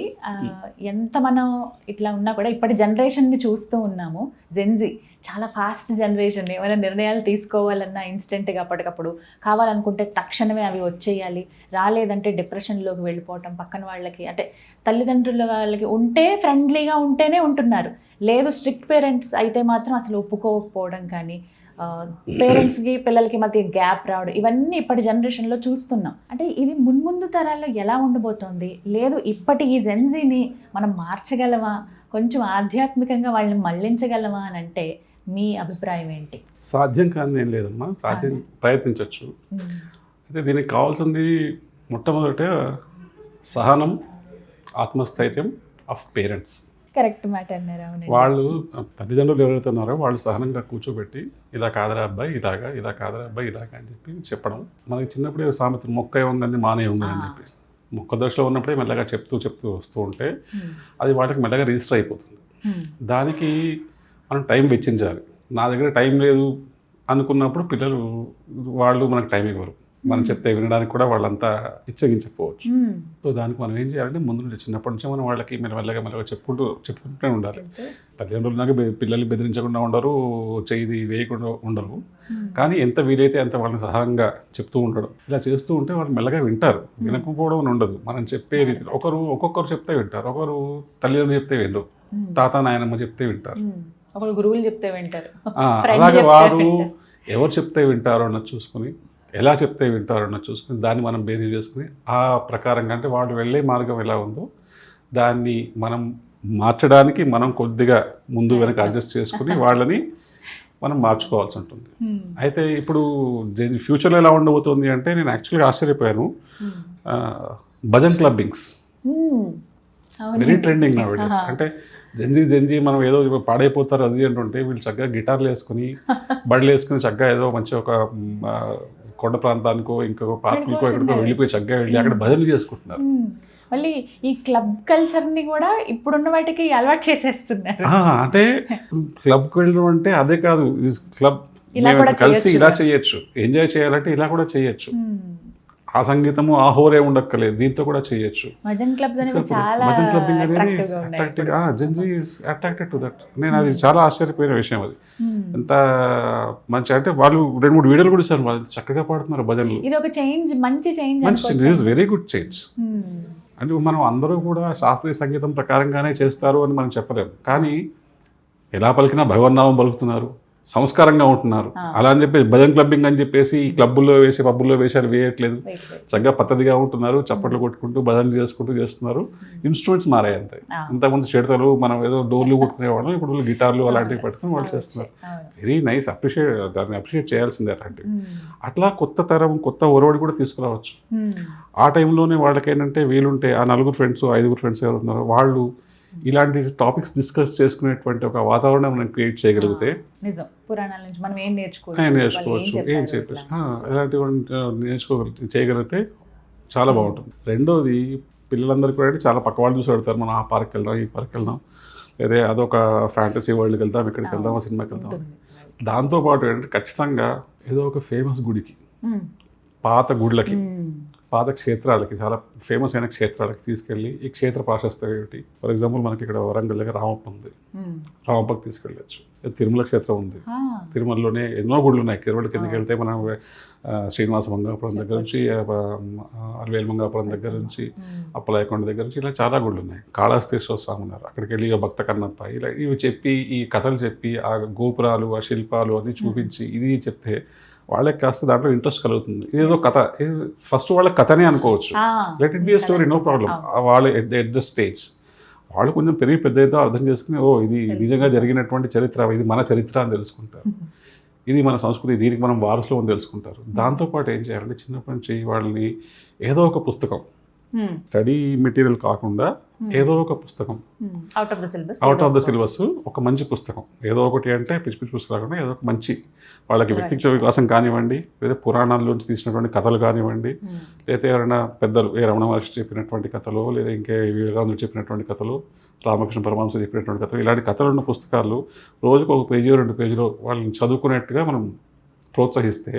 ఎంత మనం ఇట్లా ఉన్నా కూడా ఇప్పటి జనరేషన్ని చూస్తూ ఉన్నాము. జెన్జీ చాలా ఫాస్ట్ జనరేషన్. ఏమైనా నిర్ణయాలు తీసుకోవాలన్నా ఇన్స్టెంట్గా అప్పటికప్పుడు, కావాలనుకుంటే తక్షణమే అవి వచ్చేయాలి, రాలేదంటే డిప్రెషన్లోకి వెళ్ళిపోవటం. పక్కన వాళ్ళకి అంటే తల్లిదండ్రుల వాళ్ళకి ఉంటే ఫ్రెండ్లీగా ఉంటేనే ఉంటున్నారు, లేదు స్ట్రిక్ట్ పేరెంట్స్ అయితే మాత్రం అసలు ఒప్పుకోకపోవడం కానీ, పేరెంట్స్కి పిల్లలకి మధ్య గ్యాప్ రావడం, ఇవన్నీ ఇప్పటి జనరేషన్లో చూస్తున్నాం. అంటే ఇది మున్ముందు తరాల్లో ఎలా ఉండబోతోంది? లేదు ఇప్పటి ఈ జెన్జీని మనం మార్చగలమా, కొంచెం ఆధ్యాత్మికంగా వాళ్ళని మళ్ళించగలమా అని అంటే మీ అభిప్రాయం ఏంటి? సాధ్యం కాదు ఏం లేదమ్మా, సాధ్యం ప్రయత్నించవచ్చు. అయితే దీనికి కావాల్సింది మొట్టమొదట సహనం, ఆత్మస్థైర్యం ఆఫ్ పేరెంట్స్. కరెక్ట్ మాట అన్నారు. అవును, వాళ్ళు తల్లిదండ్రులు ఎవరైతే ఉన్నారో వాళ్ళు సహనంగా కూర్చోబెట్టి ఇలా కాదరా అబ్బాయి ఇలాగా, ఇలా కాదరా అబ్బాయి ఇలాగా అని చెప్పి చెప్పడం. మనకి చిన్నప్పుడే సామెత మొక్క ఉందని మానే ఉందని అని చెప్పి మొక్క దశలో ఉన్నప్పుడే మెల్లగా చెప్తూ వస్తూ ఉంటే అది వాళ్ళకి మెల్లగా రిజిస్టర్ అయిపోతుంది. దానికి మనం టైం వెచ్చించాలి. నా దగ్గర టైం లేదు అనుకున్నప్పుడు పిల్లలు వాళ్ళు మనకు టైం ఇవ్వరు, మనం చెప్తే వినడానికి కూడా వాళ్ళంతా ఇచ్చగించకపోవచ్చు. సో దానికి మనం ఏం చేయాలంటే ముందు నుంచి చిన్నప్పటి నుంచే మనం వాళ్ళకి మెల్లగా చెప్పుకుంటూనే ఉండాలి. తల్లిదండ్రులు పిల్లల్ని బెదిరించకుండా ఉండరు, చేయి వేయకుండా ఉండరు, కానీ ఎంత వీలైతే అంత వాళ్ళని సహాయంగా చెప్తూ ఉండడం. ఇలా చేస్తూ ఉంటే వాళ్ళు మెల్లగా వింటారు. వినకపోవడం ఉండదు. మనం చెప్పే రీతిలో ఒక్కొక్కరు చెప్తే వింటారు, ఒకరు తల్లిదండ్రులు చెప్తే వినరు, తాత నాయనమ్మ చెప్తే వింటారు, ఒకరు గురువులు చెప్తే వింటారు. అలాగే వారు ఎవరు చెప్తే వింటారో అన్నది చూసుకుని, ఎలా చెప్తే వింటారో అన్నది చూసుకుని, దాన్ని మనం బేరీ చేసుకుని ఆ ప్రకారంగా అంటే వాళ్ళు వెళ్ళే మార్గం ఎలా ఉందో దాన్ని మనం మార్చడానికి మనం కొద్దిగా ముందు వెనక అడ్జస్ట్ చేసుకుని వాళ్ళని మనం మార్చుకోవాల్సి ఉంటుంది. అయితే ఇప్పుడు ఫ్యూచర్లో ఎలా ఉండబోతుంది అంటే నేను యాక్చువల్గా ఆశ్చర్యపోయాను. Bhajan clubbings very trending nowadays. అంటే జెన్జీ మనం ఏదో పాడైపోతారు అది అంటుంటే వీళ్ళు చక్కగా గిటార్లు వేసుకుని బళ్ళు వేసుకుని చక్కగా ఏదో మంచి ఒక కొండ ప్రాంతానికో ఇంకొక పార్కులకో ఎక్కడికో వెళ్ళిపోయి చక్కగా వెళ్ళి అక్కడ భజనలు చేసుకుంటున్నారు. మళ్ళీ ఈ క్లబ్ కల్చర్ని కూడా ఇప్పుడున్న వాటికి అలవాటు చేసేస్తున్నారు. అంటే క్లబ్కి వెళ్ళడం అంటే అదే కాదు, క్లబ్ కలిసి ఇలా చేయొచ్చు, ఎంజాయ్ చేయాలంటే ఇలా కూడా చేయొచ్చు. ఆ సంగీతము ఆ హోరే ఉండక్కలేదు, దీంతో కూడా చేయొచ్చు. భజన్ క్లబ్బింగ్ అనేది Gen Z is attracted to that. నేను అది చాలా ఆశ్చర్యపోయిన విషయం. అది ఎంత మంచి అంటే వాళ్ళు 2-3 వీడియోలు కూడా ఇచ్చారు, వాళ్ళు చక్కగా పాడుతున్నారు భజనలు. ఇది ఒక చేంజ్, మంచి change, this is very good change. అంటే మనం అందరూ కూడా శాస్త్రీయ సంగీతం ప్రకారంగానే చేస్తారు అని మనం చెప్పలేము, కానీ ఎలా పలికినా భగవన్నామం పలుకుతున్నారు, సంస్కారంగా ఉంటున్నారు. అలా అని చెప్పి భజన్ క్లబ్బింగ్ అని చెప్పేసి ఈ క్లబ్బుల్లో వేసి పబ్బుల్లో వేషాలు వేయట్లేదు, చక్కగా పద్ధతిగా ఉంటున్నారు, చప్పట్లు కొట్టుకుంటూ భజనలు చేసుకుంటూ చేస్తున్నారు. ఇన్స్ట్రుమెంట్స్ మారాయి అంతే. ఇంతకుముందు చేడతలు మనం ఏదో డోర్లు కొట్టుకునేవాళ్ళం, ఇప్పుడు గిటార్లు అలాంటివి పట్టుకుని వాళ్ళు చేస్తున్నారు. వెరీ నైస్, దాన్ని అప్రిషియేట్ చేయాల్సిందే అలాంటివి. అట్లా కొత్త తరం కొత్త ఒరవడి కూడా తీసుకురావచ్చు. ఆ టైంలోనే వాళ్ళకి ఏంటంటే వీలుంటే ఆ 4 ఫ్రెండ్స్ 5 ఫ్రెండ్స్ ఎవరు ఉన్నారో వాళ్ళు ఇలాంటి టాపిక్స్ డిస్కస్ చేసుకునేటువంటి ఒక వాతావరణం మనం క్రియేట్ చేయగలిగితే నిజం, పురాణాల నుంచి మనం ఏం నేర్చుకోవచ్చు, ఏం చెప్పచ్చు, ఇలాంటివి చేయగలిగితే చాలా బాగుంటుంది. రెండోది పిల్లలందరికీ కూడా చాలా పక్క వాళ్ళు చూసి పెడతారు, మనం ఆ పార్క్ వెళ్దాం, ఈ పార్క్ వెళ్దాం, లేదా అదొక ఫ్యాంటసీ వరల్డ్కి వెళ్దాం, ఇక్కడికి వెళ్దాం, ఆ సినిమాకి వెళ్దాం. దాంతోపాటు ఏంటంటే ఖచ్చితంగా ఏదో ఒక ఫేమస్ గుడికి, పాత గుళ్ళకి, పాత క్షేత్రాలకి, చాలా ఫేమస్ అయిన క్షేత్రాలకి తీసుకెళ్ళి ఈ క్షేత్ర ప్రాశస్త్యం ఏమిటి. ఫర్ ఎగ్జాంపుల్ మనకి ఇక్కడ వరంగల్ దగ్గర రామప్ప ఉంది, రామప్పకి తీసుకెళ్ళచ్చు. తిరుమల క్షేత్రం ఉంది, తిరుమలలోనే ఎన్నో గుళ్ళు ఉన్నాయి. తిరుమల కిందకి వెళ్తే మనం శ్రీనివాస మంగాపురం దగ్గర నుంచి, అరవేలు మంగాపురం దగ్గర నుంచి, అప్పలాయకొండ దగ్గర నుంచి ఇలా చాలా గుళ్ళు ఉన్నాయి. కాళహస్తీశ్వర స్వామి ఉన్నారు, అక్కడికి వెళ్ళి భక్త కన్నప్ప, ఇలా ఇవి చెప్పి ఈ కథలు చెప్పి ఆ గోపురాలు ఆ శిల్పాలు అన్నీ చూపించి ఇది చెప్తే వాళ్ళకి కాస్త దాంట్లో ఇంట్రెస్ట్ కలుగుతుంది. ఇదేదో కథ, ఫస్ట్ వాళ్ళకి కథనే అనుకోవచ్చు, let it be a story, no problem. వాళ్ళు ఎట్ ద స్టేజ్ వాళ్ళు కొంచెం పెరిగి పెద్ద అర్థం చేసుకుని, ఓ ఇది నిజంగా జరిగినటువంటి చరిత్ర, ఇది మన చరిత్ర అని తెలుసుకుంటారు, ఇది మన సంస్కృతి, దీనికి మనం వారసులు అని తెలుసుకుంటారు. దాంతోపాటు ఏం చేయాలంటే చిన్నప్పటి నుంచి వాళ్ళని ఏదో ఒక పుస్తకం, స్టడీ మెటీరియల్ కాకుండా ఏదో ఒక పుస్తకం out of the syllabus out of the syllabus ఒక మంచి పుస్తకం, ఏదో ఒకటి అంటే పిచ్చి పిచ్చి పుస్తకం కాకుండా ఏదో ఒక మంచి వాళ్ళకి వ్యక్తిత్వ వికాసం కానివ్వండి, లేదా పురాణాల్లోంచి తీసినటువంటి కథలు కానివ్వండి, లేదా ఎవరైనా పెద్దలు రమణ మహర్షి చెప్పినటువంటి కథలు, లేదా ఇంకే వివేకానందుడు చెప్పినటువంటి కథలు, రామకృష్ణ పరమహంస చెప్పినటువంటి కథలు, ఇలాంటి కథలు ఉన్న పుస్తకాలు రోజుకు ఒక పేజీ 2 పేజీలో వాళ్ళని చదువుకునేట్టుగా మనం ప్రోత్సహిస్తే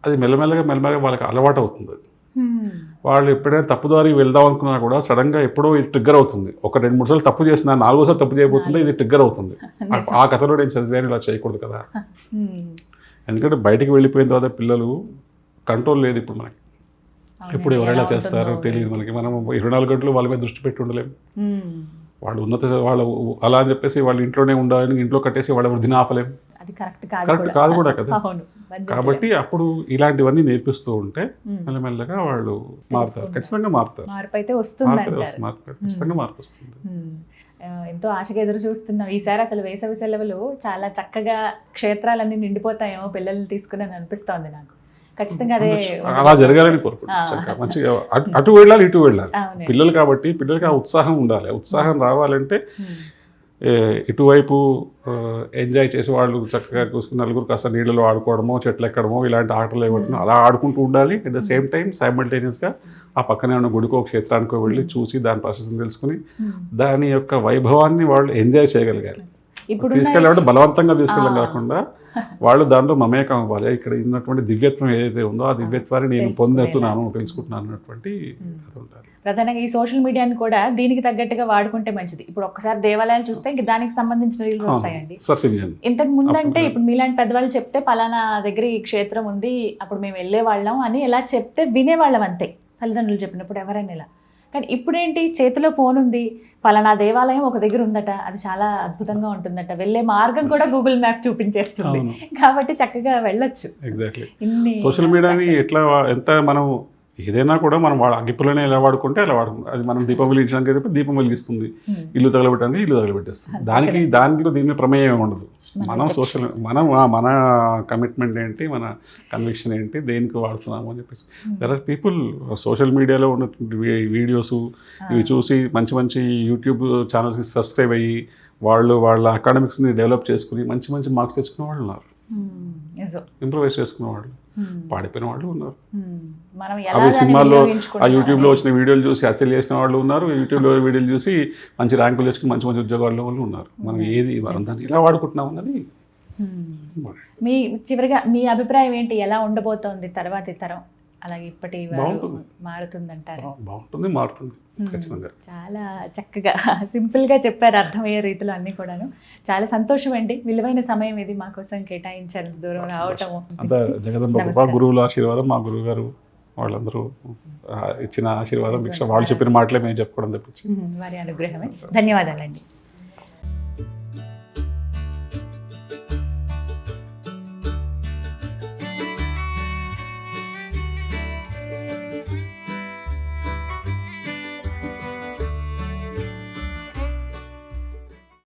అది మెల్లమెల్లగా వాళ్ళకి అలవాటు అవుతుంది. వాళ్ళు ఎప్పుడైనా తప్పుదారి వెళ్దాం అనుకున్నా కూడా సడన్గా ఎప్పుడో ఇది ట్రిగ్గర్ అవుతుంది. ఒక 2-3 సార్లు తప్పు చేసినా 4వ సార్లు తప్పు చేయబోతుంటే ఇది ట్రిగ్గర్ అవుతుంది. ఆ కథలో నేను చదివాను, ఇలా చేయకూడదు కదా. ఎందుకంటే బయటికి వెళ్ళిపోయిన తర్వాత పిల్లలు కంట్రోల్ లేదు ఇప్పుడు మనకి. ఎప్పుడు ఎవరైనా చేస్తారో తెలియదు మనకి. మనం 24 గంటలు వాళ్ళ మీద దృష్టి పెట్టి ఉండలేము. వాళ్ళు అలా అని చెప్పేసి వాళ్ళు ఇంట్లోనే ఉండాలని ఇంట్లో కట్టేసి వాళ్ళ వృద్ధిని ఆపలేము. కరెక్ట్ కాదు కూడా కదా. కాబట్టి అప్పుడు ఇలాంటివన్నీ నేర్పిస్తూ ఉంటే మెల్లమెల్లగా వాళ్ళు మారుతారు, ఖచ్చితంగా మారుతారు. ఖచ్చితంగా మార్పు వస్తుంది. ఎంతో ఆశగా ఎదురు చూస్తున్నాం. ఈసారి అసలు వేసవి సెలవులు చాలా చక్కగా క్షేత్రాలన్నీ నిండిపోతాయేమో పిల్లల్ని తీసుకుని అని అనిపిస్తోంది నాకు. ఖచ్చితంగా అదే అలా జరగాలని కోరుకుంటున్నాను. మంచిగా అటు వెళ్ళాలి ఇటు వెళ్ళాలి పిల్లలు కాబట్టి. పిల్లలకి ఆ ఉత్సాహం ఉండాలి. ఉత్సాహం రావాలంటే ఇటువైపు ఎంజాయ్ చేసి వాళ్ళు చక్కగా చూసుకుని నలుగురు కాస్త నీళ్ళలో ఆడుకోవడమో, చెట్లు ఎక్కడమో, ఇలాంటి ఆటలు ఇవ్వడం అలా ఆడుకుంటూ ఉండాలి. అట్ ద సేమ్ టైం సైమల్టేనియస్గా ఆ పక్కనే ఉన్న గుడికో క్షేత్రానికో వెళ్ళి చూసి దాని ప్రాసెస్ని తెలుసుకుని దాని యొక్క వైభవాన్ని వాళ్ళు ఎంజాయ్ చేయగలిగారు. తీసుకెళ్ళాలంటే బలవంతంగా తీసుకెళ్ళడం కాకుండా వాళ్ళు దాంట్లో మమేకం అవ్వాలి. ఇక్కడ ఉన్నటువంటి దివ్యత్వం ఏదైతే ఉందో ఆ దివ్యత్వాన్ని నేను పొందుతున్నాను, తెలుసుకుంటున్నాను అన్నటువంటి అది ఉండాలి. ప్రధానంగా ఈ సోషల్ మీడియాని కూడా దీనికి తగ్గట్టుగా వాడుకుంటే మంచిది. ఇప్పుడు ఒక్కసారి దేవాలయాలు చూస్తే ఇంక దానికి సంబంధించిన రీల్స్ వస్తాయండి. ఇంతకు ముందంటే ఇప్పుడు మీలాంటి పెద్దవాళ్ళు చెప్తే పలానా దగ్గర ఈ క్షేత్రం ఉంది, అప్పుడు మేము వెళ్ళే వాళ్ళం అని ఎలా చెప్తే వినేవాళ్ళం అంతే, తల్లిదండ్రులు చెప్పినప్పుడు ఎవరైనా ఇలా. కానీ ఇప్పుడేంటి, చేతిలో ఫోన్ ఉంది, పలానా దేవాలయం ఒక దగ్గర ఉందట, అది చాలా అద్భుతంగా ఉంటుందట, వెళ్ళే మార్గం కూడా గూగుల్ మ్యాప్ చూపించేస్తుంది. కాబట్టి చక్కగా వెళ్ళొచ్చు. ఎగ్జాక్ట్లీ. సోషల్ మీడియాని ఎట్లా ఎంత మనం ఏదైనా కూడా మనం అగ్గిపుల్లనే ఎలా వాడుకుంటే అలా వాడుకుంటాం. అది మనం దీపం వెలిగించడానికి అయితే దీపం వెలిగిస్తుంది, ఇల్లు తగలబెట్టడానికి ఇల్లు తగలబెట్టేస్తుంది. దానిలో దీని ప్రమేయం ఉండదు. మనం మన కమిట్మెంట్ ఏంటి, మన కన్విక్షన్ ఏంటి, దేనికి వాడుతున్నాము అని చెప్పేసి. దర్ ఆర్ పీపుల్ సోషల్ మీడియాలో ఉన్నటువంటి వీడియోస్ ఇవి చూసి మంచి మంచి యూట్యూబ్ ఛానల్స్కి సబ్స్క్రైబ్ అయ్యి వాళ్ళ అకాడమిక్స్ని డెవలప్ చేసుకుని మంచి మార్క్స్ తెచ్చుకునే వాళ్ళు ఉన్నారు, ఇంప్రూవైజ్ చేసుకునే వాళ్ళు, పాడిపోయిన వాళ్ళు ఉన్నారు. అవి సినిమాల్లో ఆ యూట్యూబ్లో వచ్చిన వీడియోలు చూసి హత్యలు చేసిన వాళ్ళు ఉన్నారు, యూట్యూబ్లో వీడియోలు చూసి మంచి ర్యాంకులు తెచ్చుకుని మంచి ఉద్యోగాల్లో వాళ్ళు ఉన్నారు. మనం మనం దాన్ని ఇలా వాడుకుంటున్నాం అన్నది. మీ చివరిగా మీ అభిప్రాయం ఏంటి, ఎలా ఉండబోతోంది తర్వాతి తరం, అలాగే ఇప్పటి మారుతుందంటారు? బాగుంటుంది, మారుతుంది ఖచ్చితంగా. చాలా చక్కగా సింపుల్గా చెప్పారు, అర్థమయ్యే రీతిలో అన్నీ కూడాను. చాలా సంతోషం అండి, విలువైన సమయం ఇది మా కోసం కేటాయించారు, దూరం రావటము. అంతా జగదంబ గురువుల ఆశీర్వాదం, మా గురువు గారు వాళ్ళందరూ ఇచ్చిన ఆశీర్వాదం, వాళ్ళు చెప్పిన మాటలే మేము చెప్పుకోవడం తప్పించి వారి అనుగ్రహమే. ధన్యవాదాలండి.